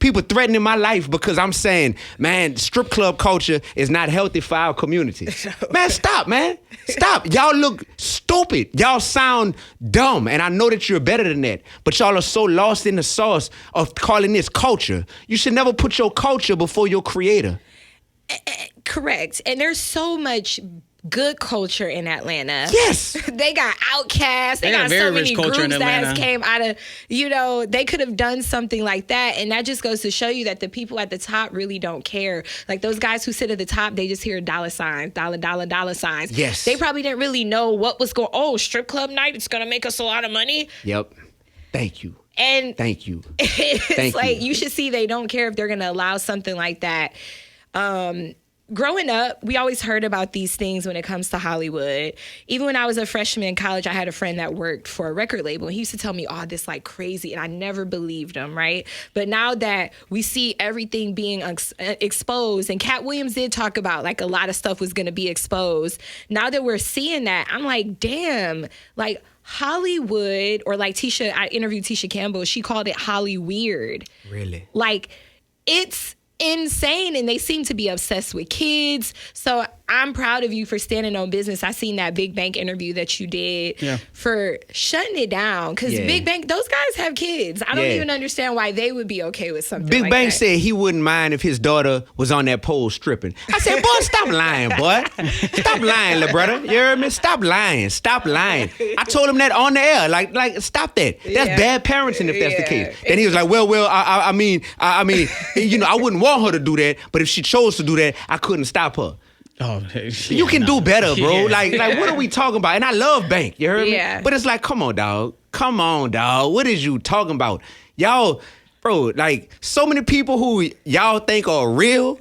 People threatening my life because I'm saying, man, strip club culture is not healthy for our community. Man, stop, man. Stop. Y'all look stupid. Y'all sound dumb. And I know that you're better than that. But y'all are so lost in the sauce of calling this culture. You should never put your culture before your creator. Correct. And there's so much good culture in Atlanta. Yes. They got Outkast. They got so many groups that came out of, they could have done something like that. And that just goes to show you that the people at the top really don't care. Like those guys who sit at the top, they just hear dollar signs, dollar signs. Yes. They probably didn't really know what was going on. Oh, strip club night, it's going to make us a lot of money. Yep. Thank you. And thank you. It's like you should see they don't care if they're going to allow something like that. Growing up, we always heard about these things when it comes to Hollywood. Even when I was a freshman in college, I had a friend that worked for a record label. And he used to tell me, oh, this like crazy. And I never believed him, right? But now that we see everything being exposed, and Cat Williams did talk about like a lot of stuff was going to be exposed. Now that we're seeing that, I'm like, damn, like Hollywood, or like I interviewed Tisha Campbell. She called it Holly Weird. Really? Like it's insane, and they seem to be obsessed with kids. So I'm proud of you for standing on business. I seen that Big Bank interview that you did for shutting it down, because Big Bank, those guys have kids. I don't even understand why they would be okay with something Big like Bank that. said he wouldn't mind if his daughter was on that pole stripping. I said, boy, stop lying, boy. Stop lying, little brother. You heard me? Stop lying. Stop lying. I told him that on the air. Like, stop that. That's bad parenting if that's the case. Then he was like, well, I mean, I wouldn't want her to do that, but if she chose to do that, I couldn't stop her. Oh, you can do better, bro. Like, what are we talking about? And I love Bank, you heard me? But it's like, come on, dog. What is you talking about? Y'all, bro, like, so many people who y'all think are real,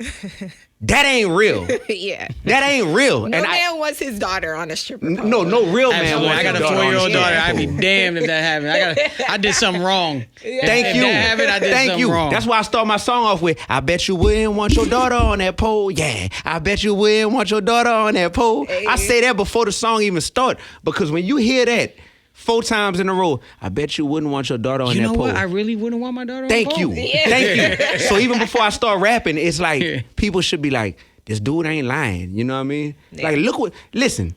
that ain't real. That ain't real. No man wants his daughter on a stripper pole. No real man wants I got a 4-year-old daughter. I'd be damned if that happened. I did something wrong. Thank you. I did something wrong. That's why I start my song off with, I bet you wouldn't want your daughter on that pole. Yeah, I bet you wouldn't want your daughter on that pole. I say that before the song even start, because when you hear that 4 times in a row, I bet you wouldn't want your daughter on that pole. You know what? I really wouldn't want my daughter on Thank the you. pole. Thank you. So even before I start rapping, it's like, people should be like, this dude ain't lying. You know what I mean? Like, listen,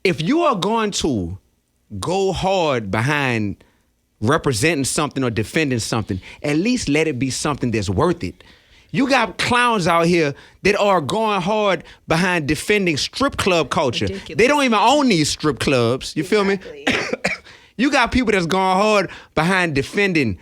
if you are going to go hard behind representing something or defending something, at least let it be something that's worth it. You got clowns out here that are going hard behind defending strip club culture. Ridiculous. They don't even own these strip clubs. You feel me? You got people that's going hard behind defending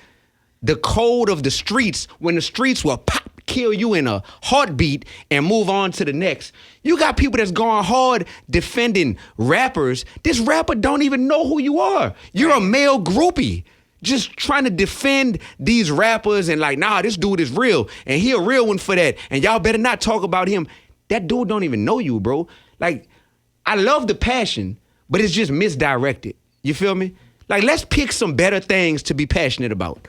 the code of the streets when the streets will pop, kill you in a heartbeat and move on to the next. You got people that's going hard defending rappers. This rapper don't even know who you are. You're a male groupie. Just trying to defend these rappers and like, nah, this dude is real. And he a real one for that. And y'all better not talk about him. That dude don't even know you, bro. Like, I love the passion, but it's just misdirected. You feel me? Like, let's pick some better things to be passionate about.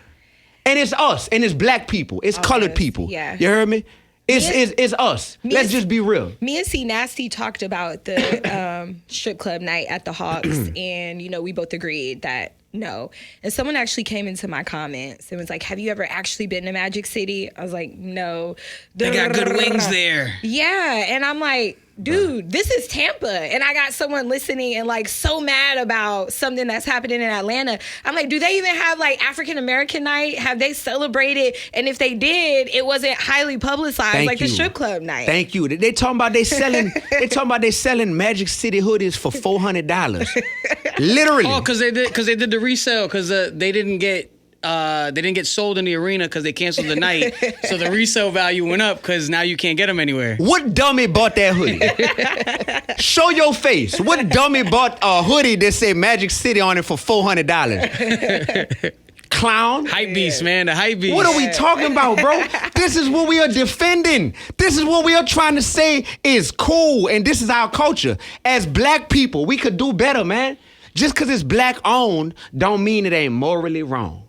And it's us, and it's black people, it's colored people. Yeah. You heard me? It's us. Let's just be real. Me and C Nasty talked about the strip club night at the Hawks, and we both agreed that no. And someone actually came into my comments and was like, have you ever actually been to Magic City? I was like, no. They got good wings there. Yeah, and I'm like, dude, this is Tampa. And I got someone listening and like so mad about something that's happening in Atlanta. I'm like, do they even have like African American night? Have they celebrated? And if they did, it wasn't highly publicized the strip club night. Thank you. They talking about they selling Magic City hoodies for $400. Literally. Oh, because they did the resale, because they didn't get sold in the arena because they canceled the night. So the resale value went up because now you can't get them anywhere. What dummy bought that hoodie? Show your face. What dummy bought a hoodie that said Magic City on it for $400? clown. Hype beast, man. The hype beast. What are we talking about, bro? This is what we are defending. This is what we are trying to say is cool, and this is our culture. As black people, we could do better, man. Just because it's black owned don't mean it ain't morally wrong.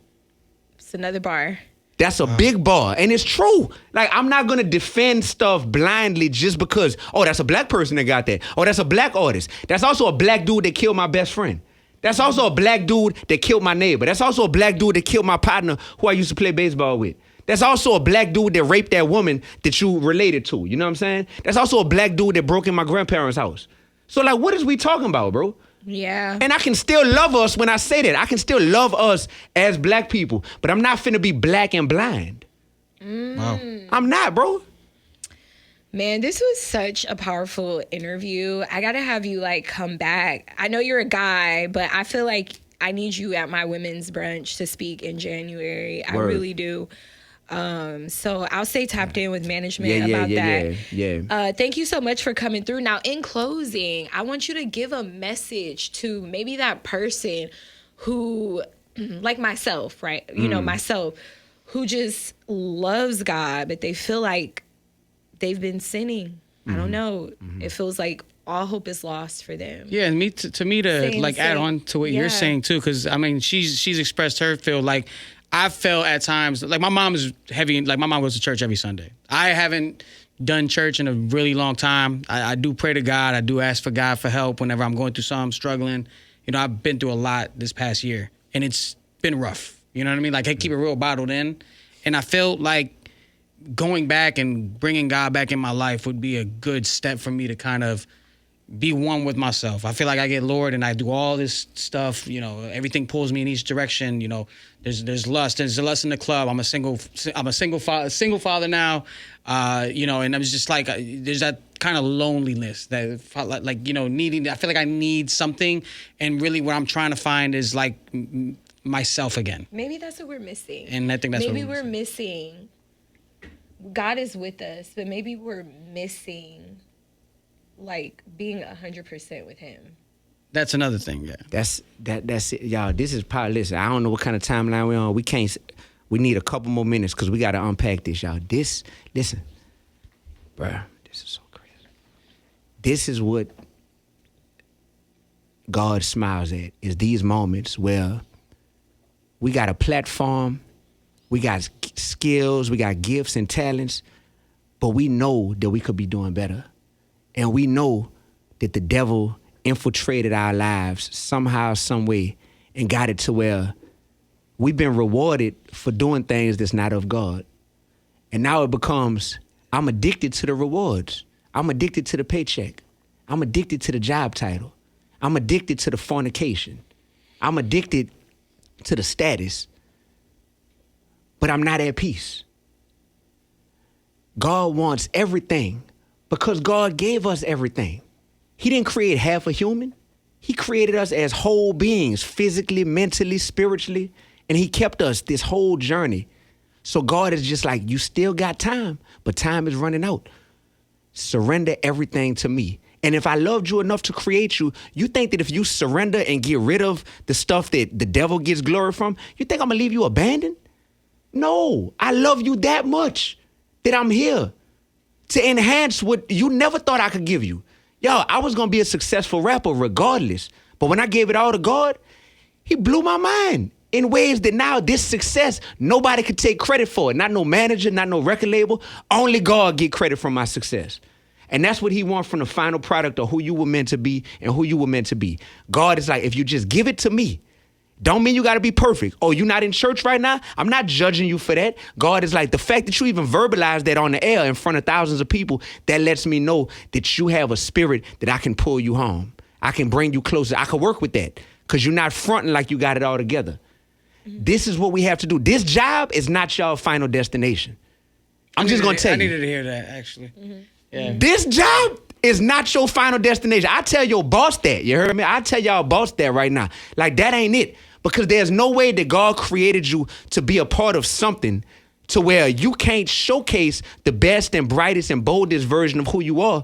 It's another bar. That's a big bar, and it's true. Like, I'm not gonna defend stuff blindly just because, oh, that's a black person that got that. Oh, that's a black artist. That's also a black dude that killed my best friend. That's also a black dude that killed my neighbor. That's also a black dude that killed my partner who I used to play baseball with. That's also a black dude that raped that woman that you related to. You know what I'm saying? That's also a black dude that broke in my grandparents' house. So, like, what is we talking about, bro? Yeah. And I can still love us when I say that. I can still love us as black people, but I'm not finna be black and blind. Wow. I'm not, bro. Man, this was such a powerful interview. I gotta have you like come back. I know you're a guy, but I feel like I need you at my women's brunch to speak in January. Word. I really do. So I'll stay tapped in with management about that. Yeah. Thank you so much for coming through. Now, in closing, I want you to give a message to maybe that person who, like myself, right? You know, myself, who just loves God, but they feel like they've been sinning. I don't know. It feels like all hope is lost for them. Yeah, and add on to what you're saying too, because I mean, she's expressed her feel like. I felt at times, like my mom is heavy, like my mom goes to church every Sunday. I haven't done church in a really long time. I do pray to God. I do ask for God for help whenever I'm going through something, struggling. You know, I've been through a lot this past year, and it's been rough. You know what I mean? Like, I keep it real bottled in. And I felt like going back and bringing God back in my life would be a good step for me to kind of be one with myself. I feel like I get lured and I do all this stuff, you know, everything pulls me in each direction. You know, there's lust. There's lust in the club. I'm a single father now. You know, and I'm just like, there's that kind of loneliness that like, you know, I feel like I need something. And really what I'm trying to find is like myself again. Maybe that's what we're missing. And I think that's maybe what we're missing. God is with us, but maybe we're missing like being 100% with him. That's another thing, yeah. That's it, y'all. This is probably, listen, I don't know what kind of timeline we're on. We need a couple more minutes because we got to unpack this, y'all. Listen, bruh, this is so crazy. This is what God smiles at, is these moments where we got a platform, we got skills, we got gifts and talents, but we know that we could be doing better. And we know that the devil infiltrated our lives somehow, some way, and got it to where we've been rewarded for doing things that's not of God. And now it becomes, I'm addicted to the rewards. I'm addicted to the paycheck. I'm addicted to the job title. I'm addicted to the fornication. I'm addicted to the status. But I'm not at peace. God wants everything. Because God gave us everything. He didn't create half a human. He created us as whole beings, physically, mentally, spiritually, and he kept us this whole journey. So God is just like, you still got time, but time is running out. Surrender everything to me. And if I loved you enough to create you, you think that if you surrender and get rid of the stuff that the devil gets glory from, you think I'm gonna leave you abandoned? No, I love you that much that I'm here to enhance what you never thought I could give you. Yo, I was going to be a successful rapper regardless. But when I gave it all to God, he blew my mind in ways that now this success, nobody could take credit for it. Not no manager, not no record label. Only God get credit for my success. And that's what he wants from the final product of who you were meant to be and who you were meant to be. God is like, if you just give it to me, don't mean you got to be perfect. Oh, you not in church right now? I'm not judging you for that. God is like, the fact that you even verbalize that on the air in front of thousands of people, that lets me know that you have a spirit that I can pull you home. I can bring you closer. I can work with that because you're not fronting like you got it all together. Mm-hmm. This is what we have to do. This job is not your final destination. I'm just going to tell you. I needed to hear that, actually. Mm-hmm. Yeah. This job is not your final destination. I tell your boss that. You heard me? I tell y'all boss that right now. Like, that ain't it. Because there's no way that God created you to be a part of something to where you can't showcase the best and brightest and boldest version of who you are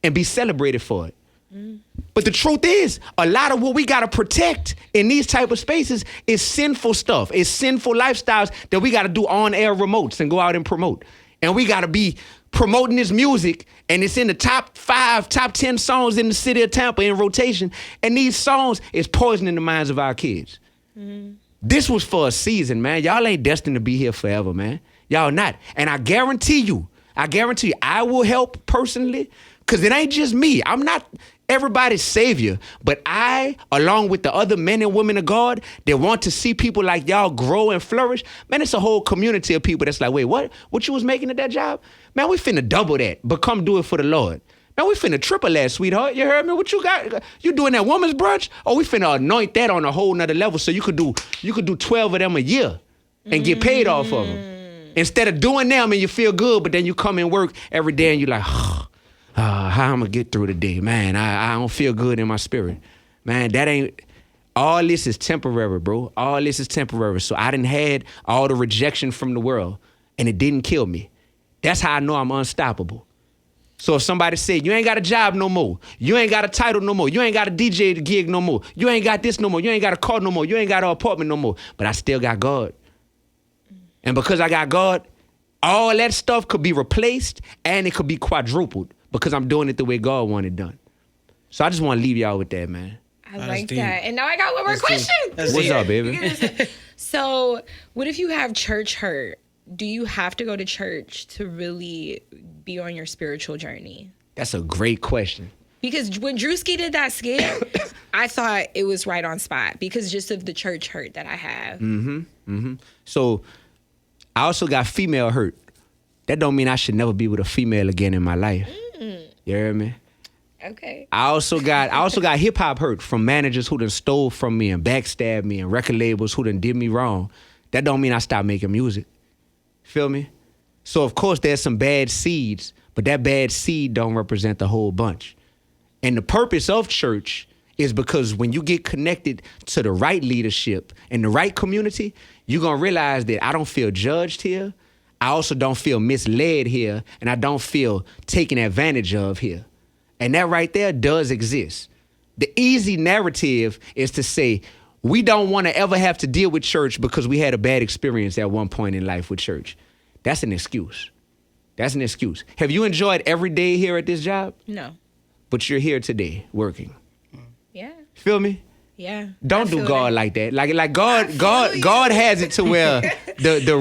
and be celebrated for it. Mm. But the truth is, a lot of what we got to protect in these type of spaces is sinful stuff. It's sinful lifestyles that we got to do on-air remotes and go out and promote. And we got to be promoting this music, and it's in the top 5, top 10 songs in the city of Tampa in rotation. And these songs is poisoning the minds of our kids. Mm-hmm. This was for a season, man. Y'all ain't destined to be here forever, man. Y'all not. And I guarantee you, I will help personally, because it ain't just me. I'm not everybody's savior, but I, along with the other men and women of God that want to see people like y'all grow and flourish, man, it's a whole community of people that's like, wait, what you was making at that job? Man, we finna double that, but come do it for the Lord. Man, we finna triple that, sweetheart. You heard me? What you got? You doing that woman's brunch? Oh, we finna anoint that on a whole nother level so you could do 12 of them a year and get paid off of them. Instead of doing them and you feel good, but then you come and work every day and you like, how I'm gonna get through the day? Man, I don't feel good in my spirit. Man, all this is temporary, bro. All this is temporary. So I done had all the rejection from the world and it didn't kill me. That's how I know I'm unstoppable. So if somebody said, you ain't got a job no more, you ain't got a title no more, you ain't got a DJ gig no more, you ain't got this no more, you ain't got a car no more, you ain't got an apartment no more, but I still got God. And because I got God, all that stuff could be replaced and it could be quadrupled because I'm doing it the way God wanted it done. So I just want to leave y'all with that, man. I like that. And now I got one more question. What's up, baby? So what if you have church hurt? Do you have to go to church to really be on your spiritual journey? That's a great question. Because when Drewski did that skit, I thought it was right on spot because just of the church hurt that I have. So I also got female hurt. That don't mean I should never be with a female again in my life. You hear me? Okay. I also got hip hop hurt from managers who done stole from me and backstabbed me and record labels who done did me wrong. That don't mean I stopped making music. Feel me? So of course there's some bad seeds, but that bad seed don't represent the whole bunch. And the purpose of church is because when you get connected to the right leadership and the right community, you're gonna realize that I don't feel judged here. I also don't feel misled here, and I don't feel taken advantage of here. And that right there does exist. The easy narrative is to say, we don't want to ever have to deal with church because we had a bad experience at one point in life with church. That's an excuse. That's an excuse. Have you enjoyed every day here at this job? No. But you're here today working. Yeah. Feel me? Yeah. Don't do God like that. Like God has it to where the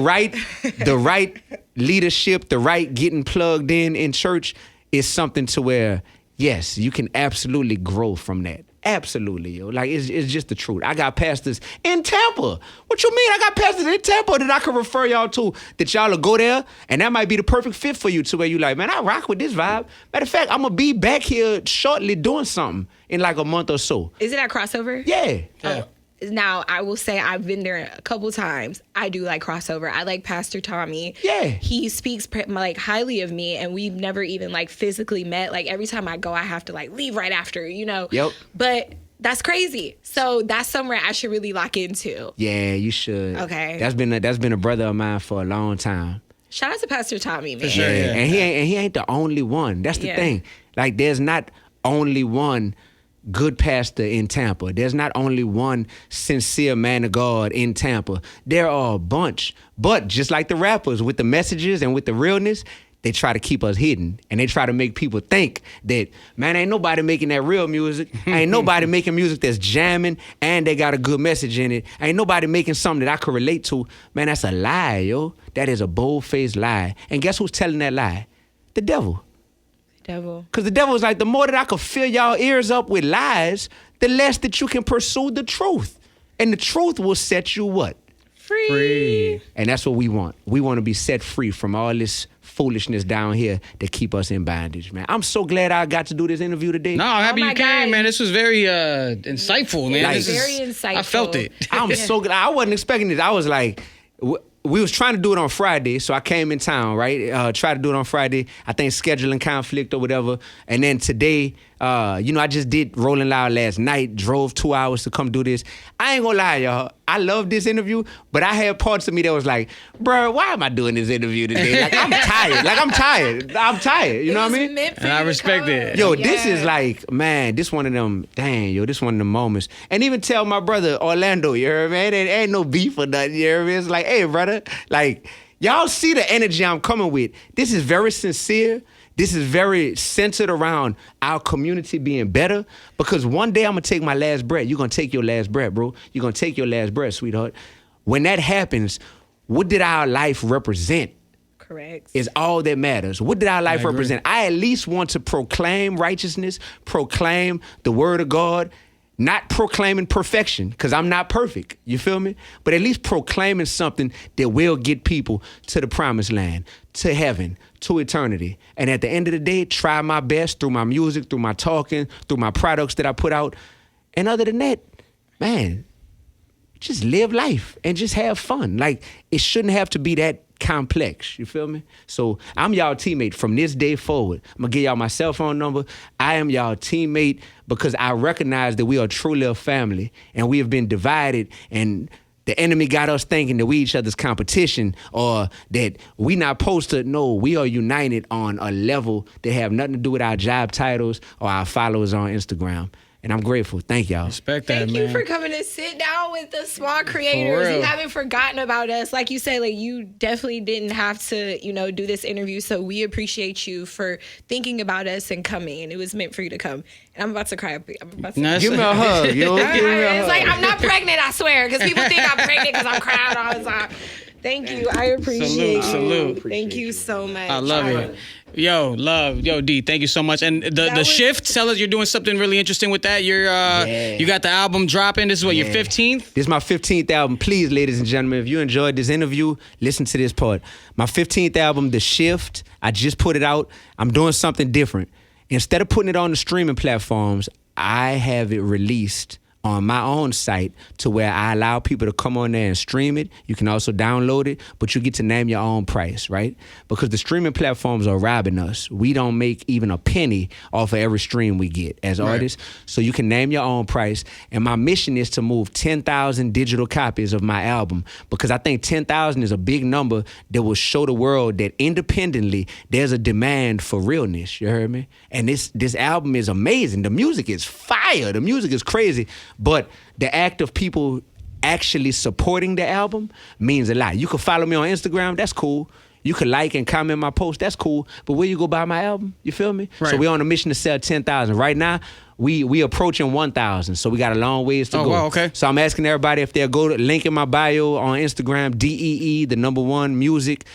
right leadership, the right getting plugged in church is something to where, yes, you can absolutely grow from that. Absolutely, yo. Like, it's just the truth. I got pastors in Tampa. What you mean? I got pastors in Tampa that I can refer y'all to, that y'all will go there, and that might be the perfect fit for you, to where you like, man, I rock with this vibe. Matter of fact, I'm going to be back here shortly doing something in like a month or so. Is it at Crossover? Yeah. Now, I will say I've been there a couple times. I do like Crossover. I like Pastor Tommy. Yeah. He speaks like highly of me, and we've never even like physically met. Like every time I go, I have to like leave right after, you know? Yep. But that's crazy. So that's somewhere I should really lock into. Yeah, you should. Okay. That's been a brother of mine for a long time. Shout out to Pastor Tommy, man. For sure, yeah. And he ain't the only one. That's the thing. Like, there's not only one good pastor in Tampa. There's not only one sincere man of God in Tampa. There are a bunch. But just like the rappers, with the messages and with the realness, they try to keep us hidden. And they try to make people think that, man, ain't nobody making that real music. Ain't nobody making music that's jamming and they got a good message in it. Ain't nobody making something that I could relate to. Man, that's a lie, yo. That is a bold-faced lie. And guess who's telling that lie? The devil. Because the devil is like, the more that I can fill y'all ears up with lies, the less that you can pursue the truth. And the truth will set you what? Free. And that's what we want. We want to be set free from all this foolishness down here that keep us in bondage, man. I'm so glad I got to do this interview today. No, I'm happy you came, God. Man. This was very insightful, man. Like, Very insightful. I felt it. I'm so glad. I wasn't expecting this. I was like, we was trying to do it on Friday, so I came in town, right? Tried to do it on Friday. I think scheduling conflict or whatever. And then today, I just did Rolling Loud last night, drove 2 hours to come do this. I ain't gonna lie, y'all. I love this interview, but I had parts of me that was like, bro, why am I doing this interview today? Like, I'm tired. I'm tired. You know what I mean? And I respect it. Yo, this is like, man, this one of them, this one of them moments. And even tell my brother, Orlando, you heard me? Ain't no beef or nothing, you heard me? It's like, hey, brother, like, y'all see the energy I'm coming with. This is very sincere. This is very centered around our community being better, because one day I'm going to take my last breath. You're going to take your last breath, bro. You're going to take your last breath, sweetheart. When that happens, what did our life represent? Correct. Is all that matters. What did our life represent? I at least want to proclaim righteousness, proclaim the word of God, not proclaiming perfection, because I'm not perfect. You feel me? But at least proclaiming something that will get people to the promised land, to heaven, to eternity. And at the end of the day, try my best through my music, through my talking, through my products that I put out. And other than that, man, just live life and just have fun. Like, it shouldn't have to be that complex. You feel me? So I'm y'all teammate from this day forward. I'm gonna give y'all my cell phone number. I am y'all teammate because I recognize that we are truly a family, and we have been divided, and the enemy got us thinking that we each other's competition, or that we not supposed to. No, we are united on a level that have nothing to do with our job titles or our followers on Instagram. And I'm grateful. Thank y'all. Respect that, Thank man. you for coming to sit down with the small creators. You haven't forgotten about us. Like you said, like, you definitely didn't have to, do this interview. So we appreciate you for thinking about us and coming. And it was meant for you to come. And I'm about to cry. Give me a hug, yo. It's like, I'm not pregnant, I swear. Because people think I'm pregnant because I'm crying all the time. Thank you. I appreciate you. Salute. Thank you so much. I love it. Yo, D, thank you so much. And the shift, tell us you're doing something really interesting with that. You're you got the album dropping. This is what, your 15th? This is my 15th album. Please, ladies and gentlemen, if you enjoyed this interview, listen to this part. My 15th album, The Shift, I just put it out. I'm doing something different. Instead of putting it on the streaming platforms, I have it released on my own site, to where I allow people to come on there and stream it. You can also download it, but you get to name your own price, right? Because the streaming platforms are robbing us. We don't make even a penny off of every stream we get as artists. So you can name your own price. And my mission is to move 10,000 digital copies of my album, because I think 10,000 is a big number that will show the world that independently there's a demand for realness. You heard me? And this album is amazing. The music is fire. The music is crazy. But the act of people actually supporting the album means a lot. You can follow me on Instagram, that's cool. You can like and comment my post, that's cool. But where you go buy my album, you feel me? Right. So we're on a mission to sell 10,000. Right now, we approaching 1,000, so we got a long ways to go. Wow, okay. So I'm asking everybody if they'll go to link in my bio on Instagram, DEE, the number one music.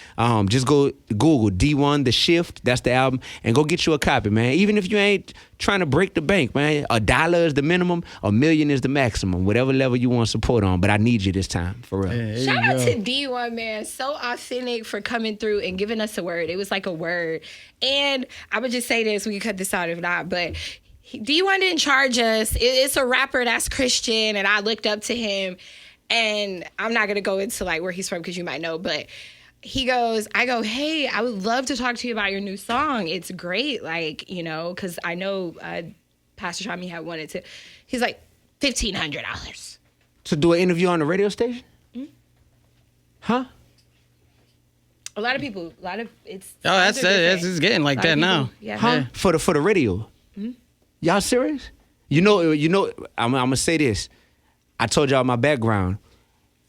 Just go Google Dee-1, The Shift, that's the album, and go get you a copy, man. Even if you ain't trying to break the bank, man. $1 is the minimum, $1 million is the maximum, whatever level you want support on. But I need you this time, for real. Yeah, shout out to Dee-1, man. So authentic for coming through and giving us a word. It was like a word. And I would just say this, we can cut this out if not, but Dee-1 didn't charge us. It's a rapper that's Christian, and I looked up to him. And I'm not going to go into like where he's from because you might know, but I go, hey, I would love to talk to you about your new song. It's great, like, because I know Pastor Tommy had wanted to. He's like, $1,500. To do an interview on the radio station? Mm-hmm. Huh? It's getting like that now. Yeah. Huh? For the radio. Mm-hmm. Y'all serious? You know. I'm gonna say this. I told y'all my background.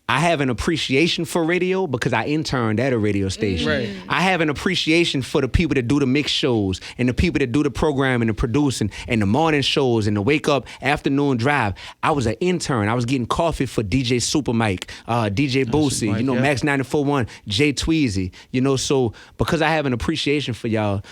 I have an appreciation for radio because I interned at a radio station. Right. I have an appreciation for the people that do the mix shows and the people that do the programming and producing and the morning shows and the wake up afternoon drive. I was an intern. I was getting coffee for DJ Super Mike, DJ Boosie, Max 94.1, Jay Tweezy. So because I have an appreciation for y'all,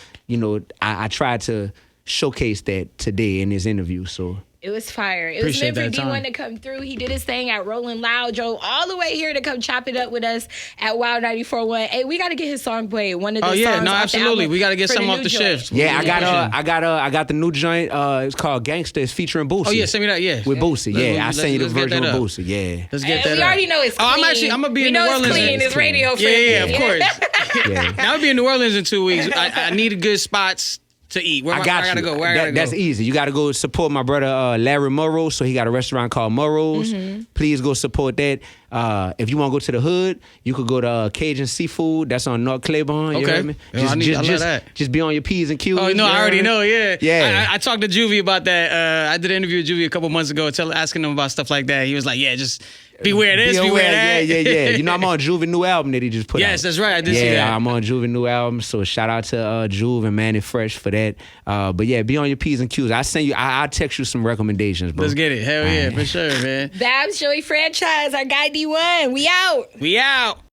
I tried to showcase that today in this interview. So it was fire. It Appreciate was meant for that Dee-1 to come through. He did his thing at Rolling Loud, drove all the way here to come chop it up with us at Wild 94.1. Hey, we got to get his song played. One of the songs off absolutely. The album we got to get some off the joint. shift. Yeah, I got the new joint. It's called Gangsta. It's featuring Boosie. Oh yeah, send me that. Yeah, with Boosie. Yeah, I sent you the version with Boosie. Yeah, let's get that. We already know it's clean. I'm gonna be in New Orleans. It's clean. It's radio friendly. Yeah, of course. Now I'll be in New Orleans in 2 weeks. I need good spots to eat? Where I gotta go? Where I gotta go? That's easy. You gotta go support my brother Larry Morrow. So he got a restaurant called Morrow's. Please go support that. If you want to go to the hood, you could go to Cajun Seafood. That's on North Claiborne. You heard me? I love that. Just be on your P's and Q's. Oh no, I already know. Yeah, yeah. I talked to Juvie about that. I did an interview with Juvie a couple months ago, asking him about stuff like that. He was like, "Yeah, just beware this, beware that." Yeah. You know, I'm on Juve new album that he just put out. Yes, that's right. I did see that. Yeah, I'm on Juve new album. So shout out to Juve and Manny Fresh for that. But yeah, be on your P's and Q's. I'll text you some recommendations, bro. Let's get it. Hell yeah, for sure, man. Babs, Joey Franchize, our guy D1. We out. We out.